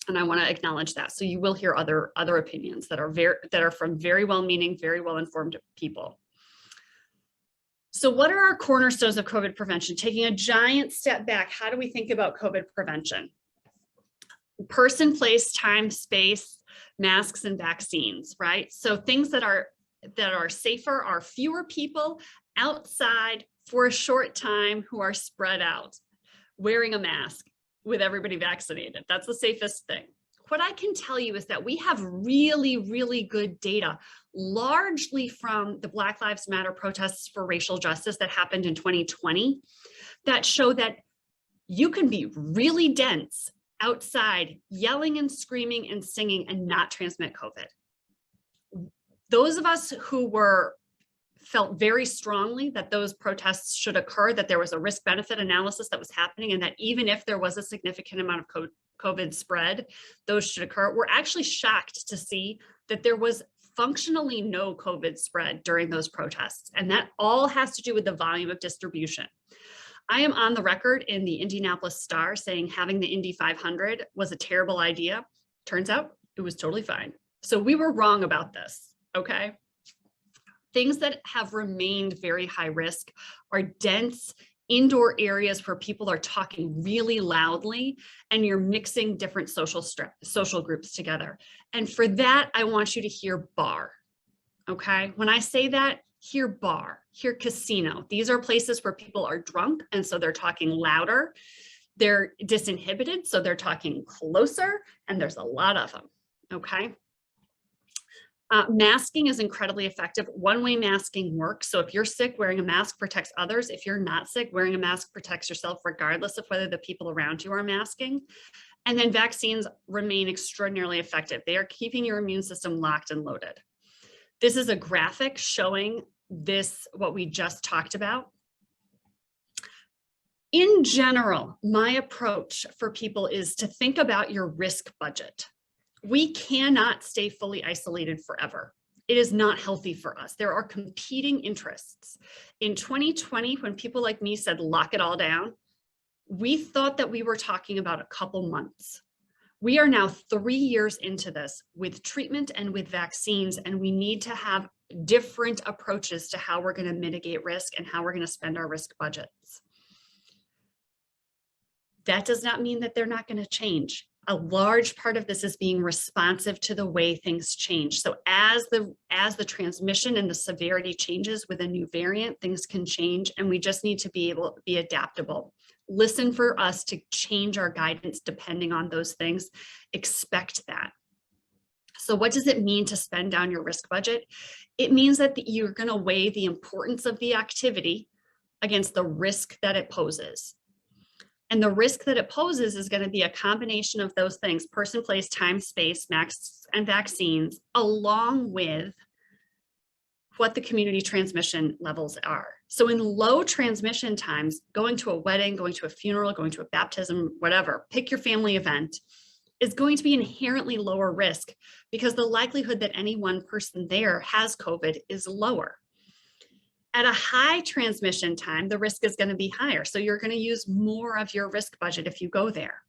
and I want to acknowledge that. So you will hear other opinions that are from very well-meaning, very well-informed people. So what are our cornerstones of COVID prevention? Taking a giant step back, how do we think about COVID prevention? Person, place, time, space, masks, and vaccines, right? So things that are safer are fewer people outside for a short time who are spread out, wearing a mask with everybody vaccinated. That's the safest thing. What I can tell you is that we have really, really good data, largely from the Black Lives Matter protests for racial justice that happened in 2020, that show that you can be really dense outside, yelling and screaming and singing and not transmit COVID. Those of us who felt very strongly that those protests should occur, that there was a risk-benefit analysis that was happening, and that even if there was a significant amount of COVID spread, those should occur. We're actually shocked to see that there was functionally no COVID spread during those protests. And that all has to do with the volume of distribution. I am on the record in the Indianapolis Star saying having the Indy 500 was a terrible idea. Turns out it was totally fine. So we were wrong about this, okay? Things that have remained very high risk are dense indoor areas where people are talking really loudly and you're mixing different social groups together. And for that, I want you to hear bar. Okay. When I say that, hear bar, hear casino. These are places where people are drunk. And so they're talking louder. They're disinhibited. So they're talking closer, and there's a lot of them. Okay. Masking is incredibly effective. One-way masking works. So if you're sick, wearing a mask protects others. If you're not sick, wearing a mask protects yourself, regardless of whether the people around you are masking. And then vaccines remain extraordinarily effective. They are keeping your immune system locked and loaded. This is a graphic showing what we just talked about. In general, my approach for people is to think about your risk budget. We cannot stay fully isolated forever. It is not healthy for us. There are competing interests. In 2020, when people like me said, lock it all down, we thought that we were talking about a couple months. We are now 3 years into this with treatment and with vaccines, and we need to have different approaches to how we're going to mitigate risk and how we're going to spend our risk budgets. That does not mean that they're not going to change. A large part of this is being responsive to the way things change. So as the transmission and the severity changes with a new variant, things can change, and we just need to be able to be adaptable. Listen for us to change our guidance depending on those things. Expect that. So what does it mean to spend down your risk budget? It means that you're going to weigh the importance of the activity against the risk that it poses. And the risk that it poses is going to be a combination of those things: person, place, time, space, masks, and vaccines, along with what the community transmission levels are. So in low transmission times, going to a wedding, going to a funeral, going to a baptism, whatever, pick your family event, is going to be inherently lower risk because the likelihood that any one person there has COVID is lower. At a high transmission time, the risk is going to be higher. So you're going to use more of your risk budget if you go there.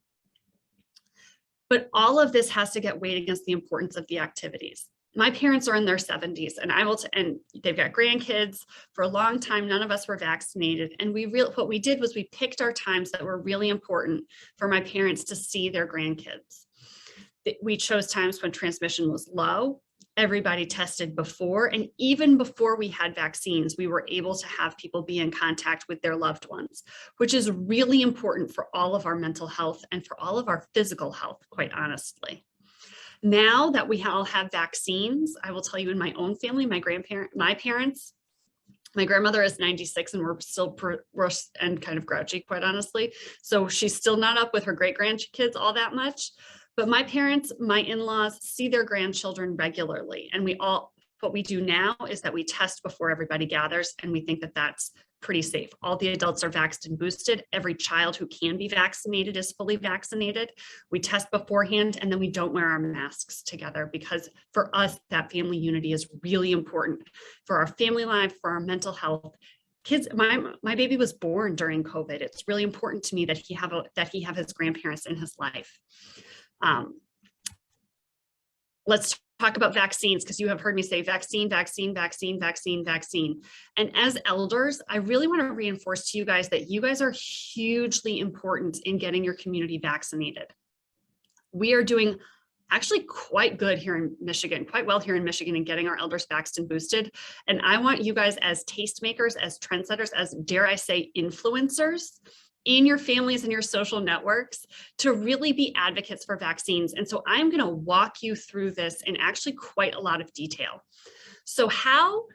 But all of this has to get weighed against the importance of the activities. My parents are in their 70s, and they've got grandkids. For a long time, none of us were vaccinated. And what we did was we picked our times that were really important for my parents to see their grandkids. We chose times when transmission was low. Everybody tested before, and even before we had vaccines, we were able to have people be in contact with their loved ones, which is really important for all of our mental health and for all of our physical health, quite honestly. Now that we all have vaccines, I will tell you, in my own family, my parents, my grandmother is 96, and we're still and kind of grouchy, quite honestly. So she's still not up with her great-grandkids all that much. But my parents, my in-laws, see their grandchildren regularly. And what we do now is that we test before everybody gathers, and we think that that's pretty safe. All the adults are vaxxed and boosted. Every child who can be vaccinated is fully vaccinated. We test beforehand, and then we don't wear our masks together, because for us, that family unity is really important for our family life, for our mental health. Kids, my baby was born during COVID. It's really important to me that he have his grandparents in his life. Let's talk about vaccines, because you have heard me say vaccine, vaccine, vaccine, vaccine, vaccine. And as elders, I really want to reinforce to you guys that you guys are hugely important in getting your community vaccinated. We are doing actually quite good here in Michigan, quite well here in Michigan, in getting our elders vaxxed and boosted. And I want you guys, as tastemakers, as trendsetters, as, dare I say, influencers in your families and your social networks, to really be advocates for vaccines. And so I'm going to walk you through this in actually quite a lot of detail. So how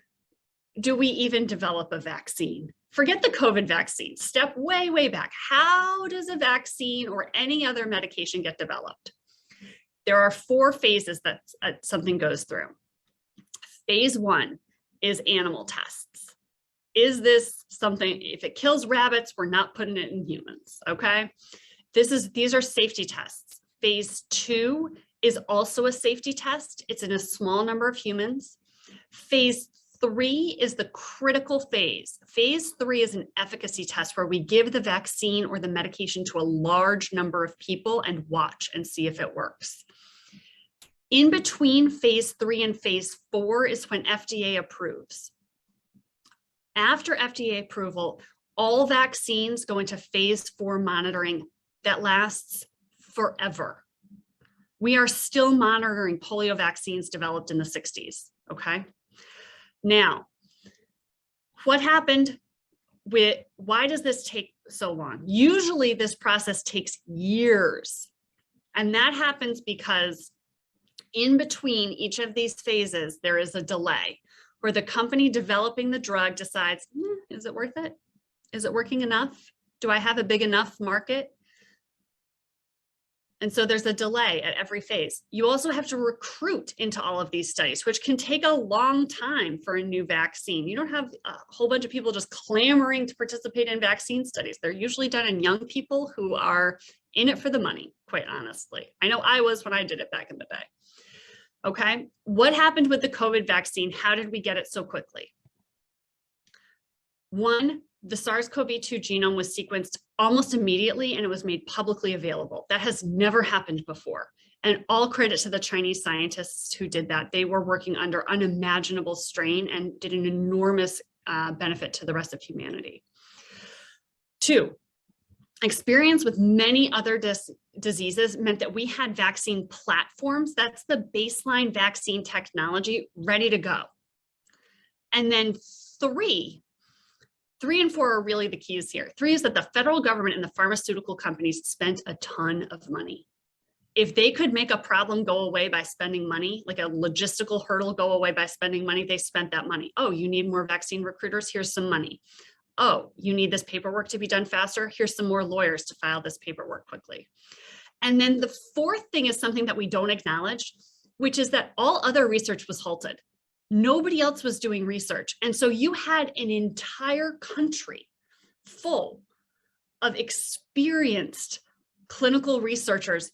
do we even develop a vaccine? Forget the COVID vaccine. Step way, way back. How does a vaccine or any other medication get developed? There are 4 phases that something goes through. Phase 1 is animal tests. Is this something, if it kills rabbits, we're not putting it in humans, okay? These are safety tests. Phase 2 is also a safety test. It's in a small number of humans. Phase 3 is the critical phase. Phase 3 is an efficacy test where we give the vaccine or the medication to a large number of people and watch and see if it works. In between phase 3 and phase 4 is when FDA approves. After FDA approval, All vaccines go into phase 4 monitoring that lasts forever. We are still monitoring polio vaccines developed in the 60s, okay? Now, what happened with, why does this take so long? Usually this process takes years. And that happens because in between each of these phases, there is a delay where the company developing the drug decides, is it worth it? Is it working enough? Do I have a big enough market? And so there's a delay at every phase. You also have to recruit into all of these studies, which can take a long time for a new vaccine. You don't have a whole bunch of people just clamoring to participate in vaccine studies. They're usually done in young people who are in it for the money, quite honestly. I know I was when I did it back in the day. Okay, what happened with the COVID vaccine? How did we get it so quickly? One, the SARS-CoV-2 genome was sequenced almost immediately and it was made publicly available. That has never happened before. And all credit to the Chinese scientists who did that. They were working under unimaginable strain and did an enormous benefit to the rest of humanity. Two, experience with many other diseases meant that we had vaccine platforms. That's the baseline vaccine technology ready to go. And then three and four are really the keys here. Three is that the federal government and the pharmaceutical companies spent a ton of money. If they could make a problem go away by spending money, like a logistical hurdle go away by spending money, they spent that money. Oh, you need more vaccine recruiters? Here's some money. Oh, you need this paperwork to be done faster? Here's some more lawyers to file this paperwork quickly. And then the fourth thing is something that we don't acknowledge, which is that all other research was halted. Nobody else was doing research. And so you had an entire country full of experienced clinical researchers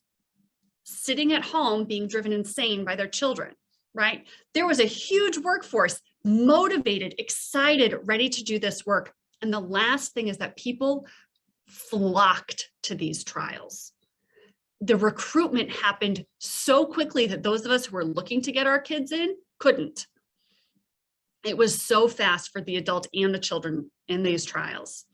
sitting at home being driven insane by their children, right? There was a huge workforce, motivated, excited, ready to do this work. And the last thing is that people flocked to these trials. The recruitment happened so quickly that those of us who were looking to get our kids in couldn't. It was so fast for the adult and the children in these trials.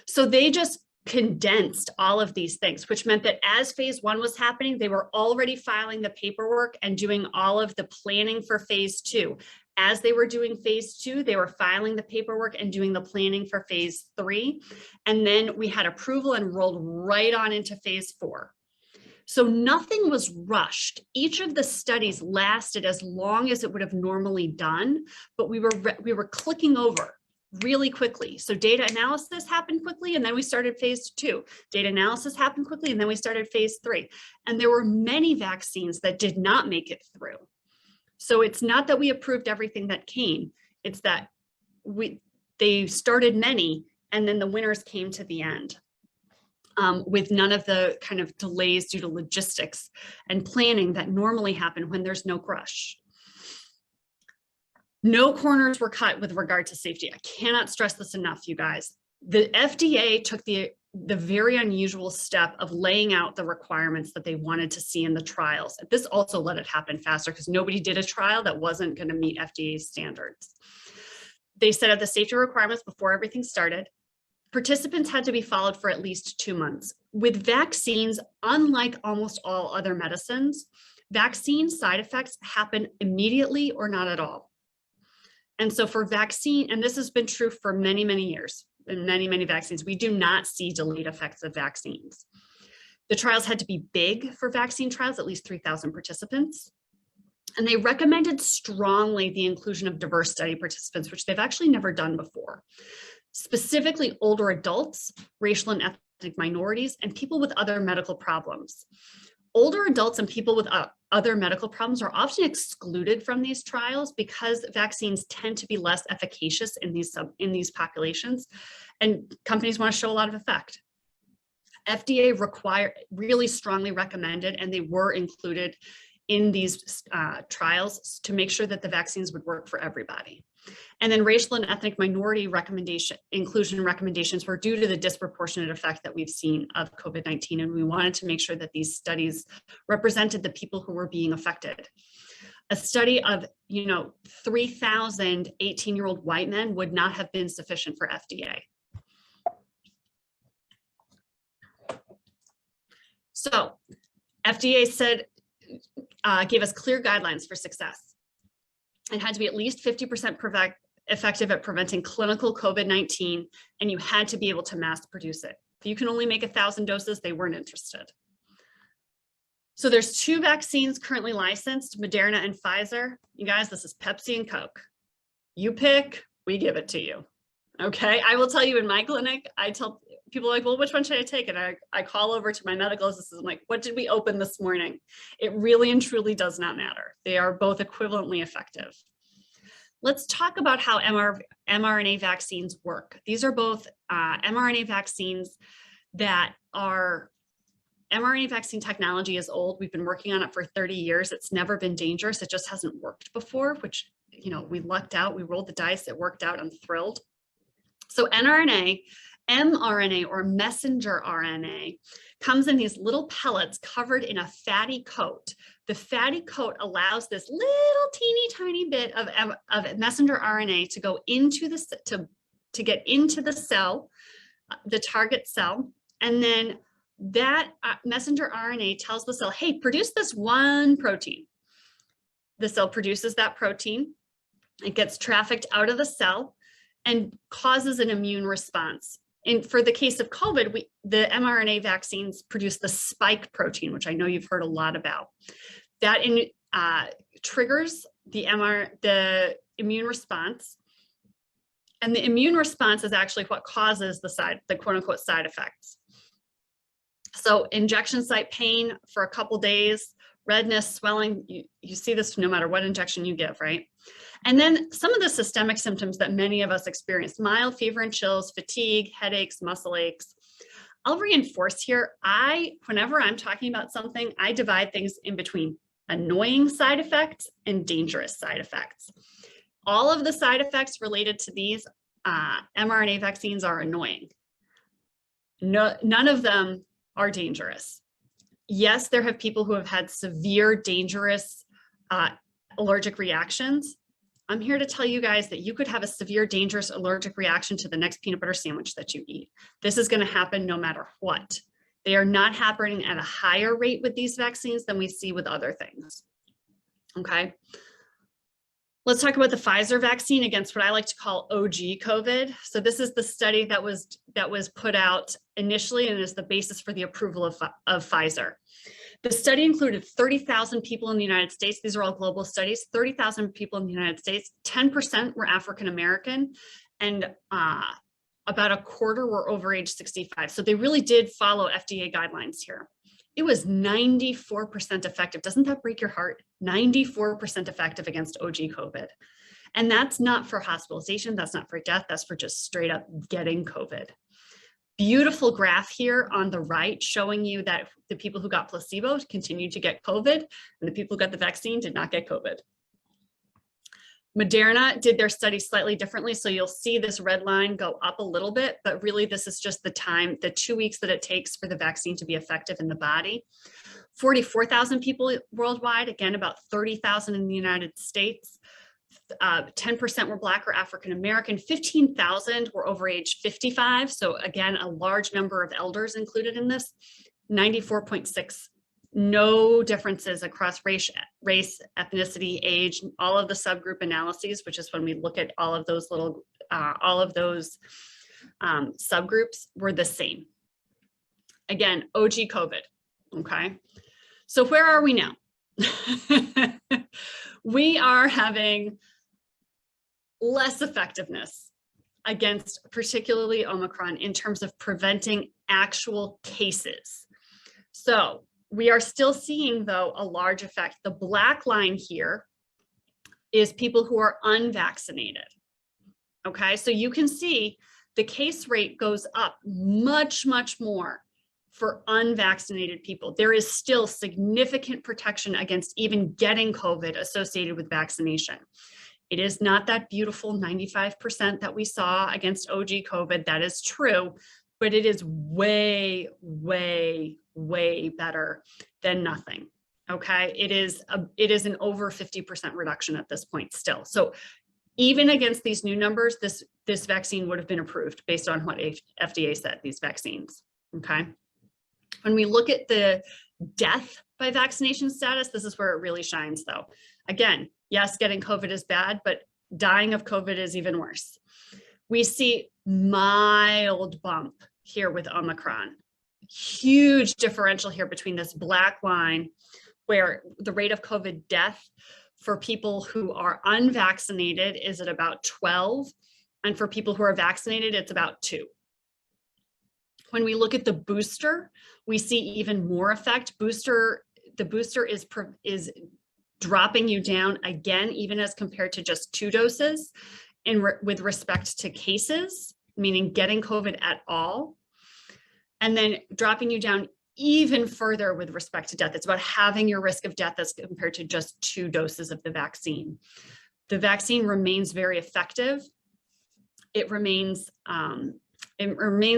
So they just condensed all of these things, which meant that as phase 1 was happening, they were already filing the paperwork and doing all of the planning for phase 2. As they were doing phase 2, they were filing the paperwork and doing the planning for phase 3. And then we had approval and rolled right on into phase 4. So nothing was rushed. Each of the studies lasted as long as it would have normally done, but we were clicking over really quickly. So data analysis happened quickly, and then we started phase 2. Data analysis happened quickly, and then we started phase 3. And there were many vaccines that did not make it through. So it's not that we approved everything that came, it's that they started many, and then the winners came to the end. With none of the kind of delays due to logistics and planning that normally happen when there's no rush. No corners were cut with regard to safety. I cannot stress this enough, you guys. The FDA took the very unusual step of laying out the requirements that they wanted to see in the trials. This also let it happen faster because nobody did a trial that wasn't going to meet FDA standards. They set out the safety requirements before everything started. Participants had to be followed for at least 2 months. With vaccines, unlike almost all other medicines, vaccine side effects happen immediately or not at all. And so for vaccine, and this has been true for many, many years, in many, many vaccines, we do not see delayed effects of vaccines. The trials had to be big for vaccine trials, at least 3,000 participants. And they recommended strongly the inclusion of diverse study participants, which they've actually never done before. Specifically older adults, racial and ethnic minorities, and people with other medical problems. Older adults and people with other medical problems are often excluded from these trials because vaccines tend to be less efficacious in these populations, and companies want to show a lot of effect. FDA really strongly recommended, and they were included in these trials to make sure that the vaccines would work for everybody. And then racial and ethnic minority inclusion recommendations were due to the disproportionate effect that we've seen of COVID-19. And we wanted to make sure that these studies represented the people who were being affected. A study of, 3,000 18-year-old white men would not have been sufficient for FDA. So FDA said, gave us clear guidelines for success. It had to be at least 50% effective at preventing clinical COVID-19, and you had to be able to mass produce it. If you can only make 1,000 doses, they weren't interested. So there's 2 vaccines currently licensed, Moderna and Pfizer. You guys, this is Pepsi and Coke. You pick, we give it to you. Okay, I will tell you in my clinic, I tell people like, well, which one should I take? And I call over to my medical assistant, I'm like, what did we open this morning? It really and truly does not matter. They are both equivalently effective. Let's talk about how mRNA vaccines work. These are both mRNA vaccines that are, mRNA vaccine technology is old. We've been working on it for 30 years. It's never been dangerous. It just hasn't worked before, which, you know, we lucked out. We rolled the dice. It worked out. I'm thrilled. So mRNA or messenger RNA comes in these little pellets covered in a fatty coat. The fatty coat allows this little teeny tiny bit of messenger RNA to go into the to get into the cell, the target cell, and then that messenger RNA tells the cell, hey, produce this one protein. The cell produces that protein. It gets trafficked out of the cell and causes an immune response. And for the case of COVID, the mRNA vaccines produce the spike protein, which I know you've heard a lot about. That triggers the immune response. And the immune response is actually what causes the quote unquote side effects. So injection site pain for a couple days, redness, swelling, you see this no matter what injection you give, right? And then some of the systemic symptoms that many of us experience, mild fever and chills, fatigue, headaches, muscle aches. I'll reinforce here, whenever I'm talking about something, I divide things in between annoying side effects and dangerous side effects. All of the side effects related to these mRNA vaccines are annoying. None of them are dangerous. Yes, there have people who have had severe, dangerous allergic reactions. I'm here to tell you guys that you could have a severe, dangerous allergic reaction to the next peanut butter sandwich that you eat. This is going to happen no matter what. They are not happening at a higher rate with these vaccines than we see with other things. Okay. Let's talk about the Pfizer vaccine against what I like to call OG COVID. So this is the study that was put out initially and is the basis for the approval of Pfizer. The study included 30,000 people in the United States. These are all global studies, 30,000 people in the United States, 10% were African-American, and about a quarter were over age 65. So they really did follow FDA guidelines here. It was 94% effective. Doesn't that break your heart? 94% effective against OG COVID. And that's not for hospitalization. That's not for death. That's for just straight up getting COVID. Beautiful graph here on the right showing you that the people who got placebo continued to get COVID and the people who got the vaccine did not get COVID. Moderna did their study slightly differently. So you'll see this red line go up a little bit, but really this is just the time, the 2 weeks that it takes for the vaccine to be effective in the body. 44,000 people worldwide, again, about 30,000 in the United States. 10% were Black or African-American, 15,000 were over age 55. So again, a large number of elders included in this, 94.6. No differences across race, ethnicity, age, all of the subgroup analyses, which is when we look at all of those subgroups were the same. Again, OG COVID, okay? So where are we now? We are having less effectiveness against particularly Omicron in terms of preventing actual cases. So we are still seeing, though, a large effect. The black line here is people who are unvaccinated. Okay, so you can see the case rate goes up much, much more for unvaccinated people. There is still significant protection against even getting COVID associated with vaccination. It is not that beautiful 95% that we saw against OG COVID. That is true, but it is way, way, way better than nothing. Okay, it is an over 50% reduction at this point still. So even against these new numbers, this vaccine would have been approved based on what FDA said, these vaccines. Okay. When we look at the death by vaccination status, this is where it really shines though. Again, yes, getting COVID is bad, but dying of COVID is even worse. We see mild bump here with Omicron. Huge differential here between this black line where the rate of COVID death for people who are unvaccinated is at about 12. And for people who are vaccinated, it's about 2. When we look at the booster, we see even more effect. The booster is dropping you down again, even as compared to just 2 doses with respect to cases, meaning getting COVID at all. And then dropping you down even further with respect to death. It's about having your risk of death as compared to just 2 doses of the vaccine. The vaccine remains very effective. It remains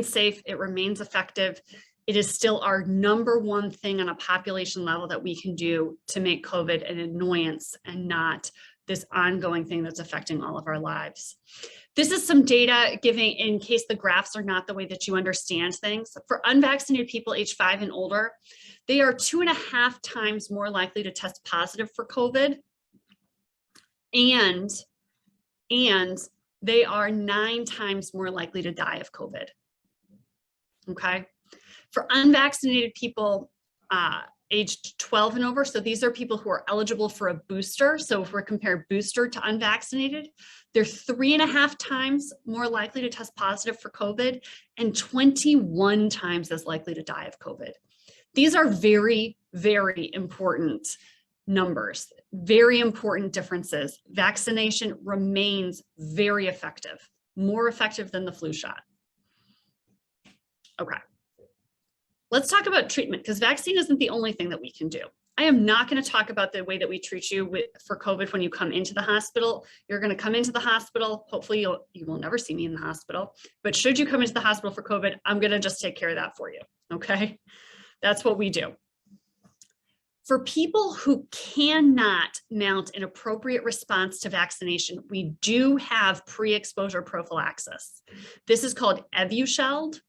safe. It remains effective. It is still our #1 thing on a population level that we can do to make COVID an annoyance and not this ongoing thing that's affecting all of our lives. This is some data giving, in case the graphs are not the way that you understand things. For unvaccinated people age 5 and older, they are 2.5 times more likely to test positive for COVID. And they are 9 times more likely to die of COVID. Okay. For unvaccinated people aged 12 and over, so these are people who are eligible for a booster. So if we're comparing booster to unvaccinated, they're 3.5 times more likely to test positive for COVID and 21 times as likely to die of COVID. These are very, very important numbers, very important differences. Vaccination remains very effective, more effective than the flu shot. Okay. Let's talk about treatment, because vaccine isn't the only thing that we can do. I am not going to talk about the way that we treat you for COVID when you come into the hospital. You're going to come into the hospital. Hopefully you will never see me in the hospital, but should you come into the hospital for COVID, I'm going to just take care of that for you. Okay. That's what we do. For people who cannot mount an appropriate response to vaccination, we do have pre-exposure prophylaxis. This is called Evusheld.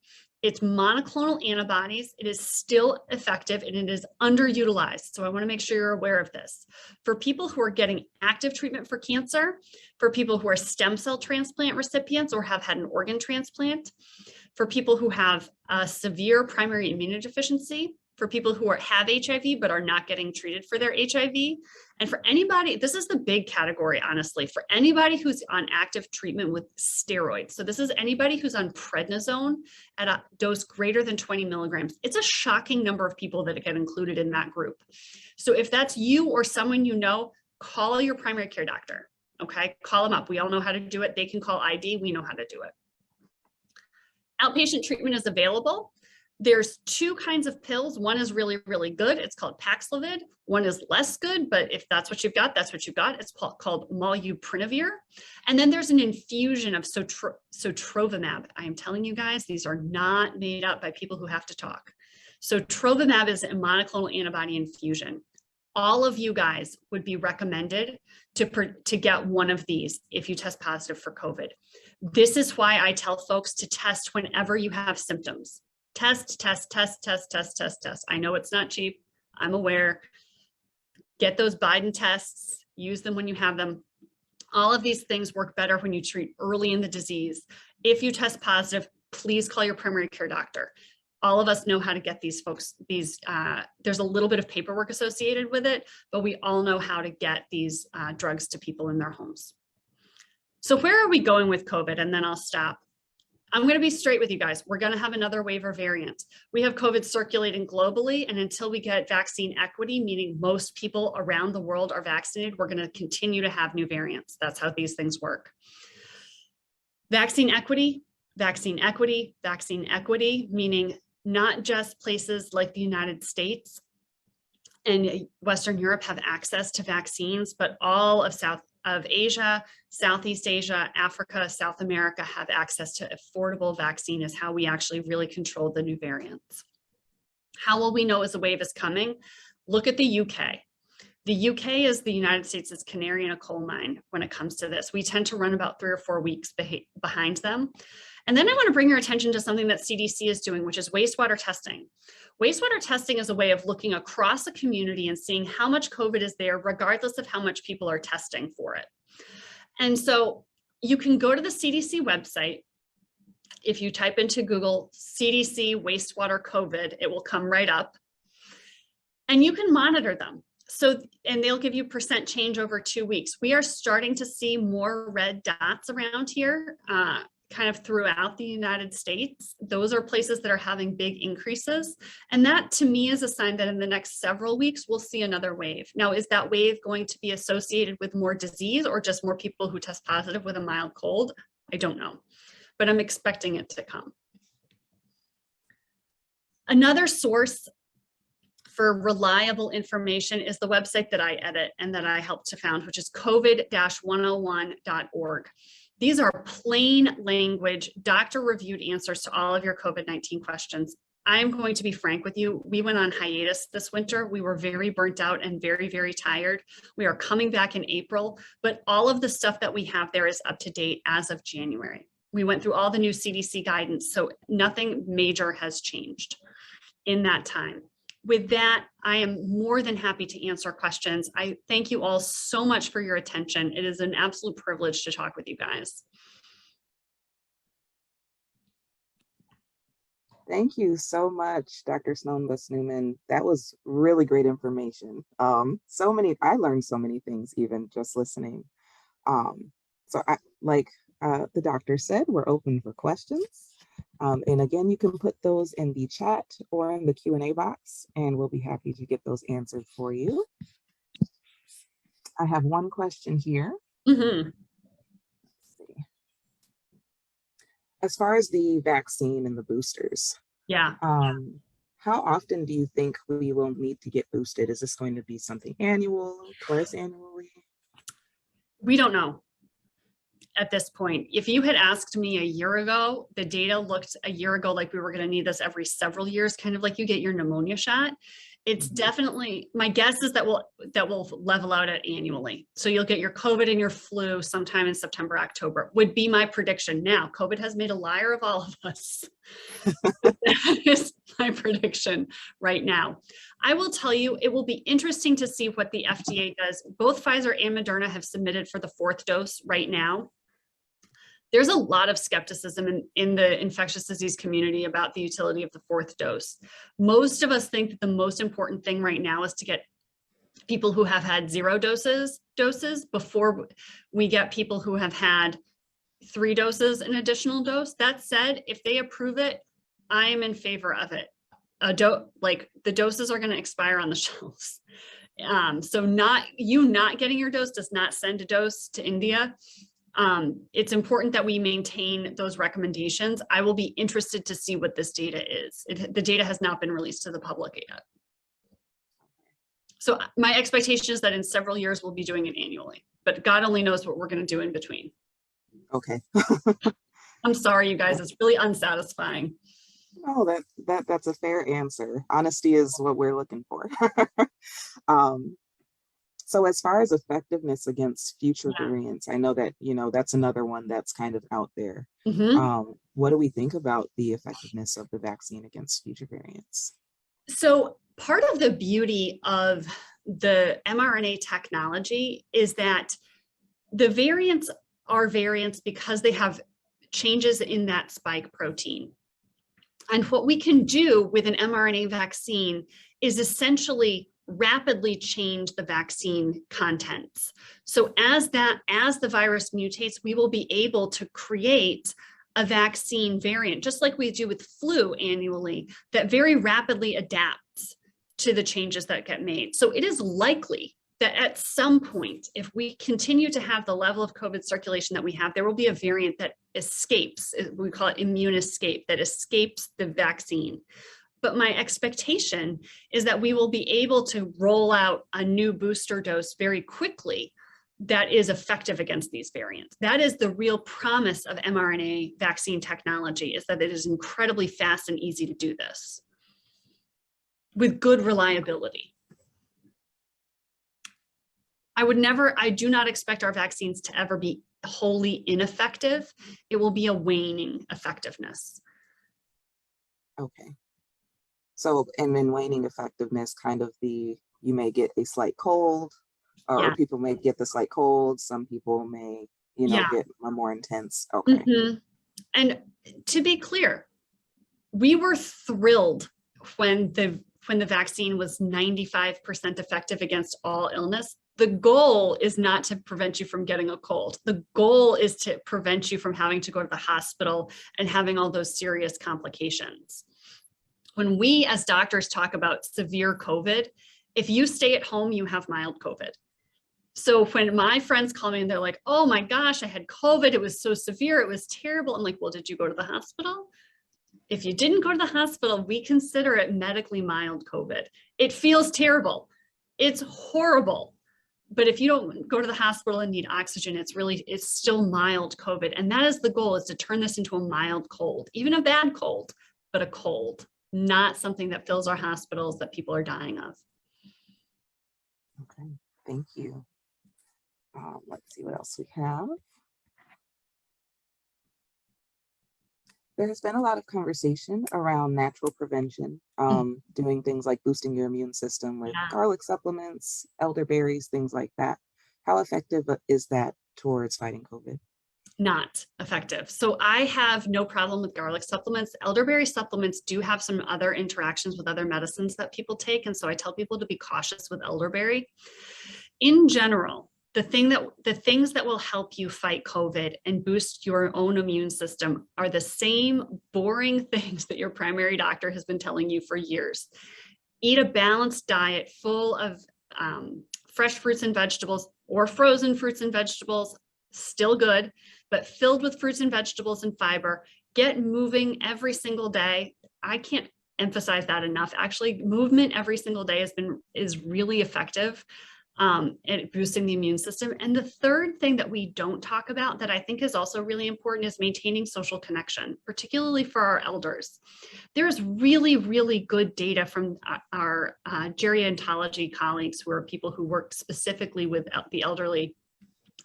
It's monoclonal antibodies. It is still effective and it is underutilized. So I want to make sure you're aware of this. For people who are getting active treatment for cancer, for people who are stem cell transplant recipients or have had an organ transplant, for people who have a severe primary immunodeficiency, for people who have HIV but are not getting treated for their HIV, and for anybody, this is the big category, honestly, for anybody who's on active treatment with steroids. So this is anybody who's on prednisone at a dose greater than 20 milligrams. It's a shocking number of people that get included in that group. So if that's you or someone you know, call your primary care doctor, okay? Call them up. We all know how to do it. They can call ID. We know how to do it. Outpatient treatment is available. There's 2 kinds of pills. One is really, really good. It's called Paxlovid. One is less good, but if that's what you've got, that's what you've got. It's called molnupiravir. And then there's an infusion of sotrovimab. I am telling you guys, these are not made up by people who have to talk. So sotrovimab is a monoclonal antibody infusion. All of you guys would be recommended to get one of these if you test positive for COVID. This is why I tell folks to test whenever you have symptoms. Test. I know it's not cheap. I'm aware. Get those Biden tests, use them when you have them. All of these things work better when you treat early in the disease. If you test positive, please call your primary care doctor. All of us know how to get these folks, there's a little bit of paperwork associated with it, but we all know how to get these drugs to people in their homes. So where are we going with COVID? And then I'll stop. I'm going to be straight with you guys. We're going to have another wave or variant. We have COVID circulating globally, and until we get vaccine equity, meaning most people around the world are vaccinated, we're going to continue to have new variants. That's how these things work. Vaccine equity, meaning not just places like the United States and Western Europe have access to vaccines, but all of Asia, Southeast Asia, Africa, South America have access to affordable vaccine is how we actually really control the new variants. How will we know as a wave is coming? Look at the UK. The UK is the United States' canary in a coal mine when it comes to this. We tend to run about 3 or 4 weeks behind them. And then I want to bring your attention to something that CDC is doing, which is wastewater testing. Wastewater testing is a way of looking across a community and seeing how much COVID is there, regardless of how much people are testing for it. And so you can go to the CDC website. If you type into Google CDC wastewater COVID, it will come right up. And you can monitor them. So, and they'll give you percent change over 2 weeks. We are starting to see more red dots around here, kind of throughout the United States. Those are places that are having big increases. And that to me is a sign that in the next several weeks, we'll see another wave. Now, is that wave going to be associated with more disease or just more people who test positive with a mild cold? I don't know, but I'm expecting it to come. Another source for reliable information is the website that I edit and that I helped to found, which is covid-101.org. These are plain language, doctor-reviewed answers to all of your COVID-19 questions. I'm going to be frank with you. We went on hiatus this winter. We were very burnt out and very, very tired. We are coming back in April, but all of the stuff that we have there is up to date as of January. We went through all the new CDC guidance, so nothing major has changed in that time. With that, I am more than happy to answer questions. I thank you all so much for your attention. It is an absolute privilege to talk with you guys. Thank you so much, Dr. Snoeyenbos Newman. That was really great information. I learned so many things even just listening. Like the doctor said, we're open for questions. And again, you can put those in the chat or in the Q&A box, and we'll be happy to get those answered for you. I have one question here. Mm-hmm. Let's see. As far as the vaccine and the boosters, how often do you think we will need to get boosted? Is this going to be something annual, twice annually? We don't know. At this point, if you had asked me a year ago, the data looked a year ago like we were going to need this every several years, kind of like you get your pneumonia shot. It's definitely, my guess is that will level out at annually. So you'll get your COVID and your flu sometime in September, October would be my prediction. Now, COVID has made a liar of all of us. That is my prediction right now. I will tell you, it will be interesting to see what the FDA does. Both Pfizer and Moderna have submitted for the 4th dose right now. There's a lot of skepticism in the infectious disease community about the utility of the 4th dose. Most of us think that the most important thing right now is to get people who have had 0 doses before we get people who have had 3 doses, an additional dose. That said, if they approve it, I am in favor of it. Like the doses are going to expire on the shelves. So not getting your dose does not send a dose to India. It's important that we maintain those recommendations. I will be interested to see what this data is. The data has not been released to the public yet. So my expectation is that in several years, we'll be doing it annually, but God only knows what we're going to do in between. Okay. I'm sorry, you guys, it's really unsatisfying. No, that's a fair answer. Honesty is what we're looking for. So as far as effectiveness against future variants, I know that, that's another one that's kind of out there. Mm-hmm. What do we think about the effectiveness of the vaccine against future variants? So part of the beauty of the mRNA technology is that the variants are variants because they have changes in that spike protein. And what we can do with an mRNA vaccine is essentially rapidly change the vaccine contents. So as the virus mutates, we will be able to create a vaccine variant, just like we do with flu annually, that very rapidly adapts to the changes that get made. So it is likely that at some point, if we continue to have the level of COVID circulation that we have, there will be a variant that escapes, we call it immune escape, that escapes the vaccine. But my expectation is that we will be able to roll out a new booster dose very quickly that is effective against these variants. That is the real promise of mRNA vaccine technology, is that it is incredibly fast and easy to do this with good reliability. I do not expect our vaccines to ever be wholly ineffective. It will be a waning effectiveness. Okay. So, and then waning effectiveness, kind of you may get a slight cold, Yeah. or people may get the slight cold. Some people may, Yeah. get a more intense. Okay. Mhm. And to be clear, we were thrilled when the vaccine was 95% effective against all illness. The goal is not to prevent you from getting a cold. The goal is to prevent you from having to go to the hospital and having all those serious complications. When we as doctors talk about severe COVID, if you stay at home, you have mild COVID. So when my friends call me and they're like, oh my gosh, I had COVID, it was so severe, it was terrible. I'm like, well, did you go to the hospital? If you didn't go to the hospital, we consider it medically mild COVID. It feels terrible. It's horrible. But if you don't go to the hospital and need oxygen, it's still mild COVID. And that is the goal, is to turn this into a mild cold, even a bad cold, but a cold, not something that fills our hospitals that people are dying of. Okay. Thank you. Let's see what else we have. There has been a lot of conversation around natural prevention, doing things like boosting your immune system with garlic supplements, elderberries, things like that. How effective is that towards fighting COVID? Not effective. So I have no problem with garlic supplements. Elderberry supplements do have some other interactions with other medicines that people take. And so I tell people to be cautious with elderberry. In general, the things that will help you fight COVID and boost your own immune system are the same boring things that your primary doctor has been telling you for years. Eat a balanced diet full of fresh fruits and vegetables, or frozen fruits and vegetables, still good, but filled with fruits and vegetables and fiber. Get moving every single day. I can't emphasize that enough. Actually, movement every single day is really effective at boosting the immune system. And the third thing that we don't talk about that I think is also really important is maintaining social connection, particularly for our elders. There's really, really good data from our gerontology colleagues, who are people who work specifically with the elderly,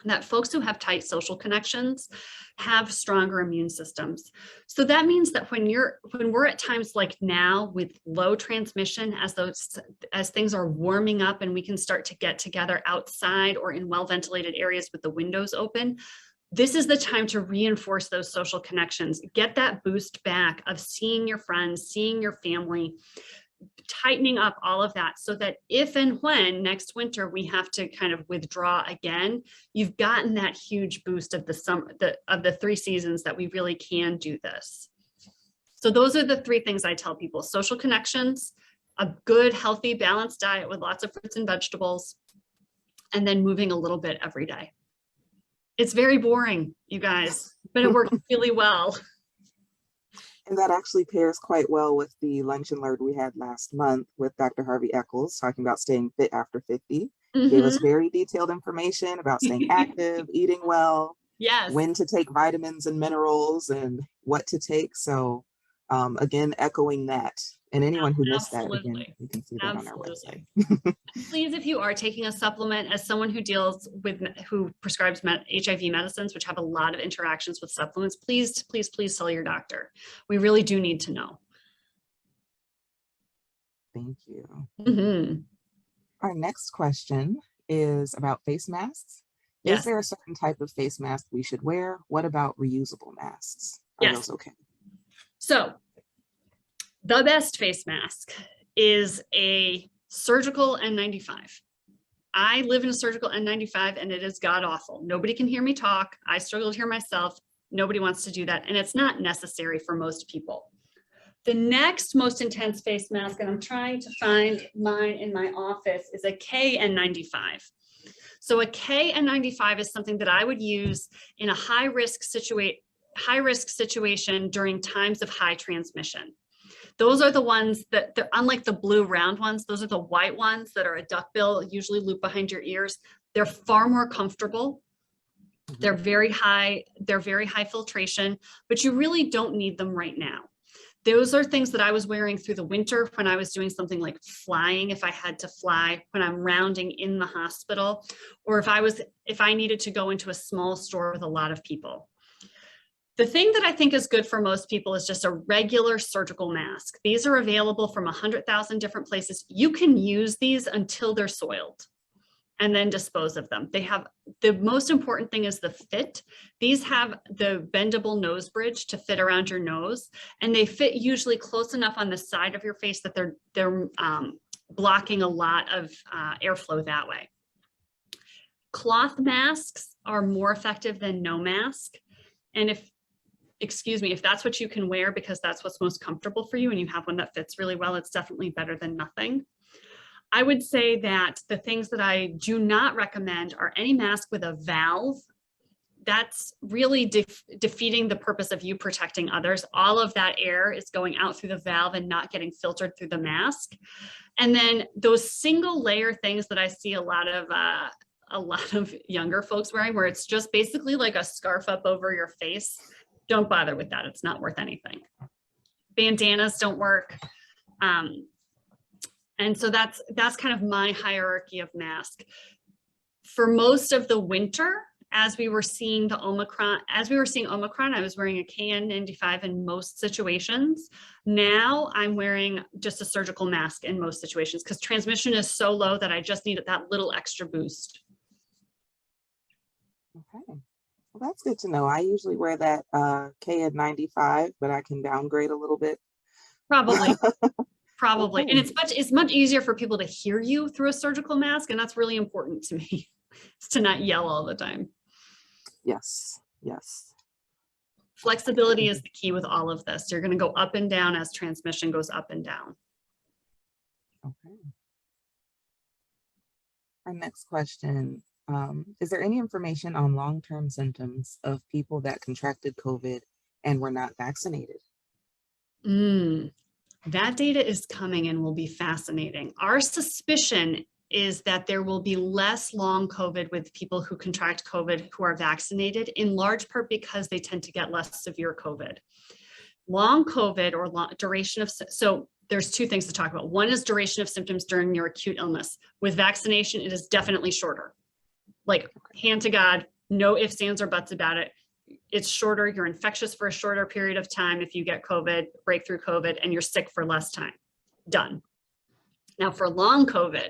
that folks who have tight social connections have stronger immune systems. So that means that when we're at times like now with low transmission, as things are warming up and we can start to get together outside or in well-ventilated areas with the windows open, this is the time to reinforce those social connections, get that boost back of seeing your friends, seeing your family, tightening up all of that, so that if and when next winter we have to kind of withdraw again, you've gotten that huge boost of the summer, of the 3 seasons that we really can do this. So those are the 3 things I tell people: social connections, a good, healthy, balanced diet with lots of fruits and vegetables, and then moving a little bit every day. It's very boring, you guys, but it works really well. And that actually pairs quite well with the lunch and learn we had last month with Dr. Harvey Eccles, talking about staying fit after 50. Gave us very detailed information about staying active, eating well, Yes, when to take vitamins and minerals and what to take. So again, echoing that. And anyone who missed that, again, you can see that on our website. Please, if you are taking a supplement, as someone who prescribes HIV medicines, which have a lot of interactions with supplements, please, please, please tell your doctor. We really do need to know. Thank you. Mm-hmm. Our next question is about face masks. Yes. Is there a certain type of face mask we should wear? What about reusable masks? Are those okay? So the best face mask is a surgical N95. I live in a surgical N95 and it is god awful. Nobody can hear me talk. I struggle to hear myself. Nobody wants to do that. And it's not necessary for most people. The next most intense face mask, and I'm trying to find mine in my office, is a KN95. So a KN95 is something that I would use in a high-risk situation during times of high transmission. Those are the ones that, unlike the blue round ones, those are the white ones that are a duckbill, usually loop behind your ears. They're far more comfortable. They're very high filtration, but you really don't need them right now. Those are things that I was wearing through the winter when I was doing something like flying, if I had to fly, when I'm rounding in the hospital, or if I needed to go into a small store with a lot of people. The thing that I think is good for most people is just a regular surgical mask. These are available from 100,000 different places. You can use these until they're soiled and then dispose of them. They have, the most important thing is the fit. These have the bendable nose bridge to fit around your nose, and they fit usually close enough on the side of your face that they're blocking a lot of airflow that way. Cloth masks are more effective than no mask. And if that's what you can wear because that's what's most comfortable for you and you have one that fits really well, it's definitely better than nothing. I would say that the things that I do not recommend are any mask with a valve. That's really defeating the purpose of you protecting others. All of that air is going out through the valve and not getting filtered through the mask. And then those single layer things that I see a lot of younger folks wearing, where it's just basically like a scarf up over your face. Don't bother with that. It's not worth anything. Bandanas don't work. And so that's kind of my hierarchy of mask. For most of the winter, as we were seeing Omicron, I was wearing a KN95 in most situations. Now I'm wearing just a surgical mask in most situations because transmission is so low that I just needed that little extra boost. Okay. Well, that's good to know. I usually wear that KN95, but I can downgrade a little bit. Probably. Okay. And it's much easier for people to hear you through a surgical mask. And that's really important to me, is to not yell all the time. Yes. Yes. Flexibility is the key with all of this. You're going to go up and down as transmission goes up and down. Okay. Our next question. Is there any information on long-term symptoms of people that contracted COVID and were not vaccinated? That data is coming and will be fascinating. Our suspicion is that there will be less long COVID with people who contract COVID who are vaccinated, in large part because they tend to get less severe COVID. Long COVID or duration of, so there's two things to talk about. One is duration of symptoms during your acute illness. With vaccination, it is definitely shorter. Like, hand to God, no ifs, ands, or buts about it. It's shorter. You're infectious for a shorter period of time if you get COVID, breakthrough COVID, and you're sick for less time. Done. Now, for long COVID,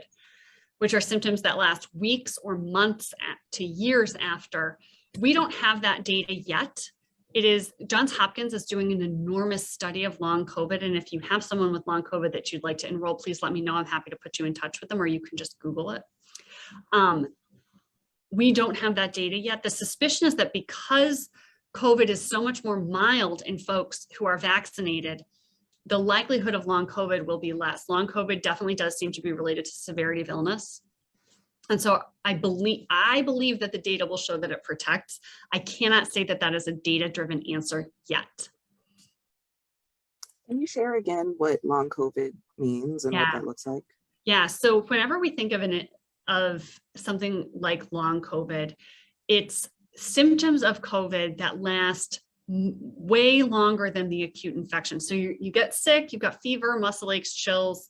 which are symptoms that last weeks or months to years after, we don't have that data yet. Johns Hopkins is doing an enormous study of long COVID. And if you have someone with long COVID that you'd like to enroll, please let me know. I'm happy to put you in touch with them, or you can just Google it. We don't have that data yet. The suspicion is that because COVID is so much more mild in folks who are vaccinated, the likelihood of long COVID will be less. Long COVID definitely does seem to be related to severity of illness. And so I believe that the data will show that it protects. I cannot say that that is a data-driven answer yet. Can you share again what long COVID means and what that looks like? Yeah, so whenever we think of something like long COVID, it's symptoms of COVID that last way longer than the acute infection. So you get sick, you've got fever, muscle aches, chills.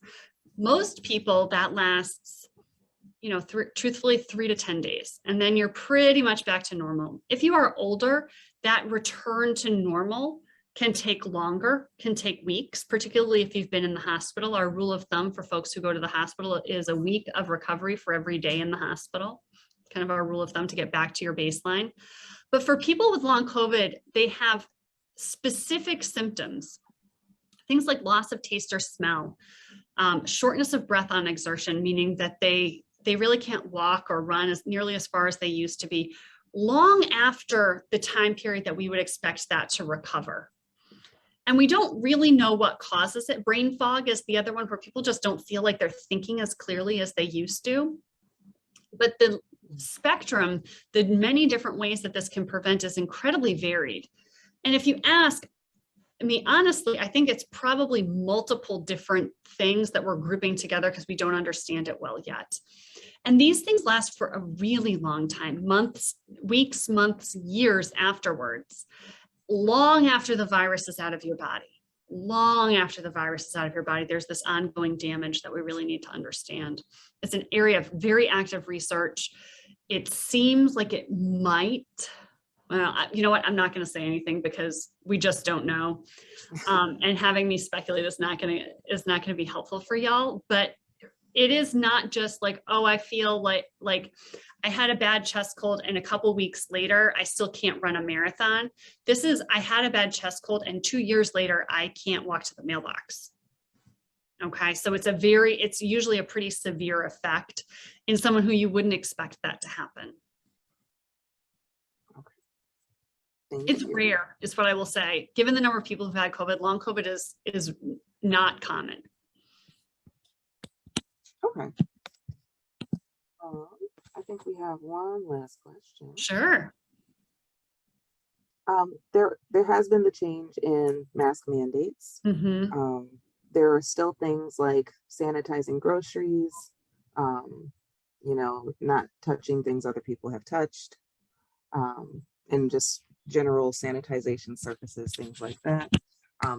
Most people that lasts, truthfully 3 to 10 days, and then you're pretty much back to normal. If you are older, that return to normal can take longer, can take weeks, particularly if you've been in the hospital. Our rule of thumb for folks who go to the hospital is a week of recovery for every day in the hospital, kind of our rule of thumb to get back to your baseline. But for people with long COVID, they have specific symptoms, things like loss of taste or smell, shortness of breath on exertion, meaning that they really can't walk or run as nearly as far as they used to be, long after the time period that we would expect that to recover. And we don't really know what causes it. Brain fog is the other one, where people just don't feel like they're thinking as clearly as they used to. But the spectrum, the many different ways that this can prevent, is incredibly varied. And if you ask, honestly, I think it's probably multiple different things that we're grouping together because we don't understand it well yet. And these things last for a really long time, months, weeks, months, years afterwards, long after the virus is out of your body. long after the virus is out of your body, there's this ongoing damage that we really need to understand. It's an area of very active research. It seems like it might, well, you know what, I'm not going to say anything because we just don't know. And having me speculate is not going to be helpful for y'all, but it is not just like, oh, I feel like I had a bad chest cold and a couple weeks later, I still can't run a marathon. This is, I had a bad chest cold and 2 years later, I can't walk to the mailbox. Okay, so it's usually a pretty severe effect in someone who you wouldn't expect that to happen. It's rare, is what I will say. Given the number of people who've had COVID, long COVID is not common. Okay. I think we have one last question. Sure. There has been the change in mask mandates. Mm-hmm. There are still things like sanitizing groceries, not touching things other people have touched, and just general sanitization surfaces, things like that.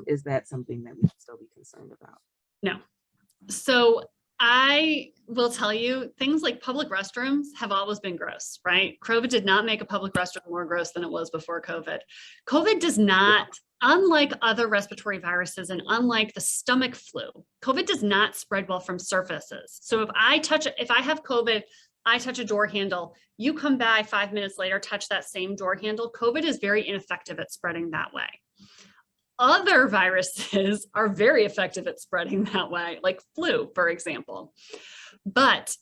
Is that something that we should still be concerned about? No. So I will tell you, things like public restrooms have always been gross, right? COVID did not make a public restroom more gross than it was before COVID. COVID does not, unlike other respiratory viruses and unlike the stomach flu, COVID does not spread well from surfaces. So if I have COVID, I touch a door handle, you come by 5 minutes later, touch that same door handle, COVID is very ineffective at spreading that way. Other viruses are very effective at spreading that way, like flu, for example. But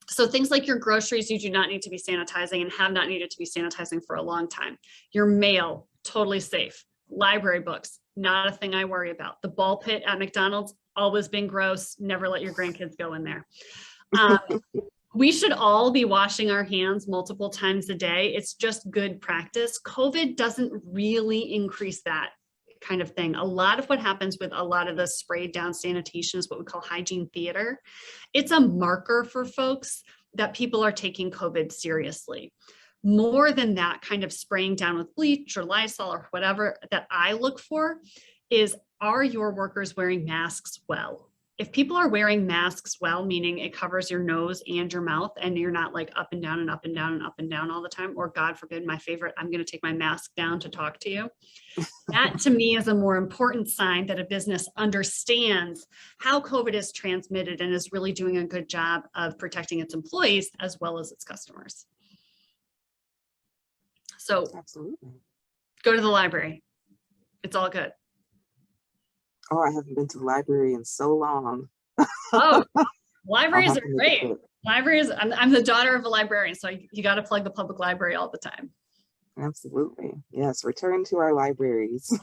so things like your groceries, you do not need to be sanitizing and have not needed to be sanitizing for a long time. Your mail, totally safe. Library books, not a thing I worry about. The ball pit at McDonald's, always been gross. Never let your grandkids go in there. We should all be washing our hands multiple times a day. It's just good practice. COVID doesn't really increase that kind of thing. A lot of what happens with a lot of the sprayed down sanitation is what we call hygiene theater. It's a marker for folks that people are taking COVID seriously. More than that kind of spraying down with bleach or Lysol or whatever that I look for is, are your workers wearing masks well? If people are wearing masks well, meaning it covers your nose and your mouth and you're not like up and down and up and down and up and down all the time, or God forbid, my favorite, I'm going to take my mask down to talk to you. That to me is a more important sign that a business understands how COVID is transmitted and is really doing a good job of protecting its employees as well as its customers. So Absolutely. Go to the library. It's all good. Oh, I haven't been to the library in so long. Oh, libraries are great. Libraries, I'm the daughter of a librarian, so you got to plug the public library all the time. Absolutely. Yes, return to our libraries.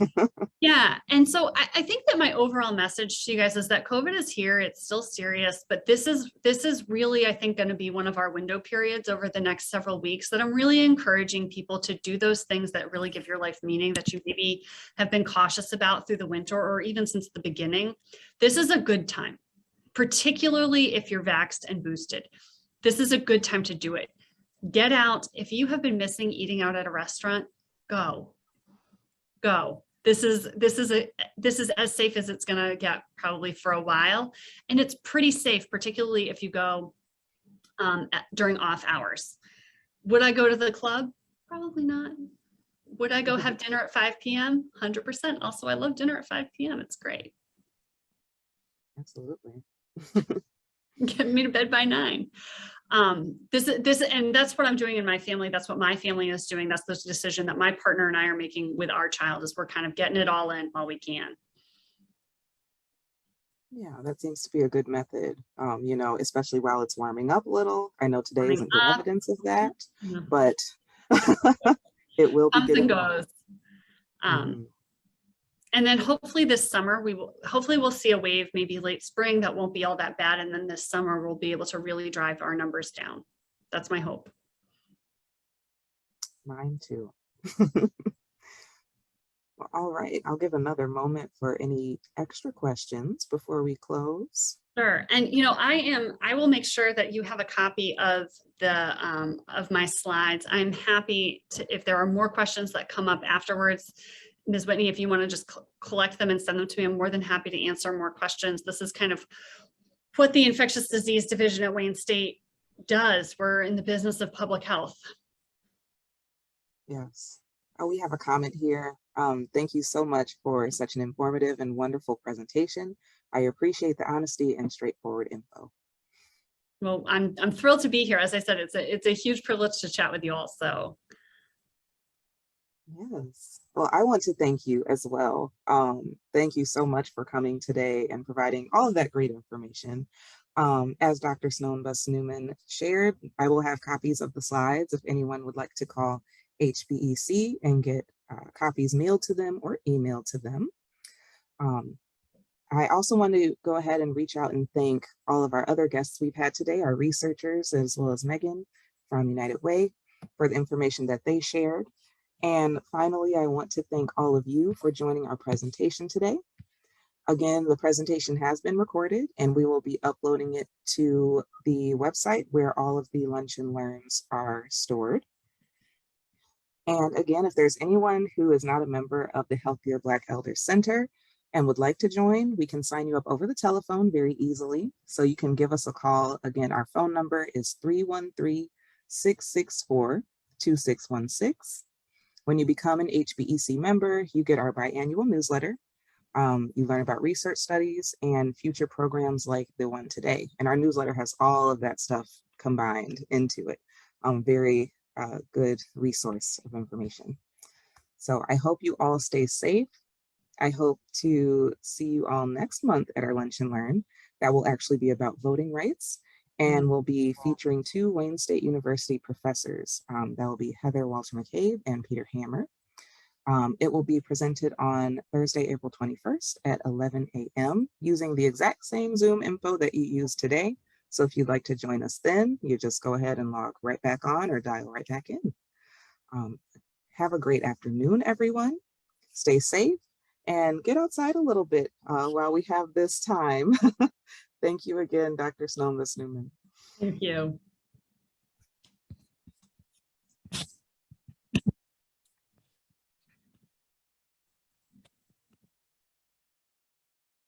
Yeah, and so I think that my overall message to you guys is that COVID is here. It's still serious, but this is really, I think, going to be one of our window periods over the next several weeks that I'm really encouraging people to do those things that really give your life meaning that you maybe have been cautious about through the winter or even since the beginning. This is a good time, particularly if you're vaxxed and boosted. This is a good time to do it. Get out. If you have been missing eating out at a restaurant, go. This is as safe as it's going to get probably for a while. And it's pretty safe, particularly if you go during off hours. Would I go to the club? Probably not. Would I go have dinner at 5 p.m.? 100%. Also, I love dinner at 5 p.m. It's great. Absolutely. Get me to bed by 9. And that's what I'm doing in my family. That's what my family is doing. That's the decision that my partner and I are making with our child, is we're kind of getting it all in while we can. Yeah, that seems to be a good method, especially while it's warming up a little. I know today isn't good evidence of that, but it will be comes and getting goes. And then hopefully this summer, we'll see a wave, maybe late spring, that won't be all that bad. And then this summer we'll be able to really drive our numbers down. That's my hope. Mine too. Well, all right, I'll give another moment for any extra questions before we close. Sure. And I will make sure that you have a copy of the of my slides. I'm happy to, if there are more questions that come up afterwards, Ms. Whitney, if you want to just collect them and send them to me, I'm more than happy to answer more questions. This is kind of what the Infectious Disease Division at Wayne State does. We're in the business of public health. Yes. Oh, we have a comment here. Thank you so much for such an informative and wonderful presentation. I appreciate the honesty and straightforward info. Well, I'm thrilled to be here. As I said, it's a huge privilege to chat with you all. So Yes. Well, I want to thank you as well. Thank you so much for coming today and providing all of that great information. As Dr. Snoeyenbos Newman shared, I will have copies of the slides if anyone would like to call HBEC and get copies mailed to them or emailed to them. I also want to go ahead and reach out and thank all of our other guests we've had today, our researchers, as well as Megan from United Way for the information that they shared. And finally, I want to thank all of you for joining our presentation today. Again, the presentation has been recorded and we will be uploading it to the website where all of the Lunch and Learns are stored. And again, if there's anyone who is not a member of the Healthier Black Elders Center and would like to join, we can sign you up over the telephone very easily. So you can give us a call. Again, our phone number is 313-664-2616. When you become an HBEC member, you get our biannual newsletter. You learn about research studies and future programs like the one today. And our newsletter has all of that stuff combined into it. Very good resource of information. So I hope you all stay safe. I hope to see you all next month at our Lunch and Learn. That will actually be about voting rights. And we'll be featuring 2 Wayne State University professors. That will be Heather Walter McCabe and Peter Hammer. It will be presented on Thursday, April 21st at 11 a.m. using the exact same Zoom info that you used today. So if you'd like to join us then, you just go ahead and log right back on or dial right back in. Have a great afternoon, everyone. Stay safe and get outside a little bit while we have this time. Thank you again, Dr. Snoeyenbos Newman. thank you.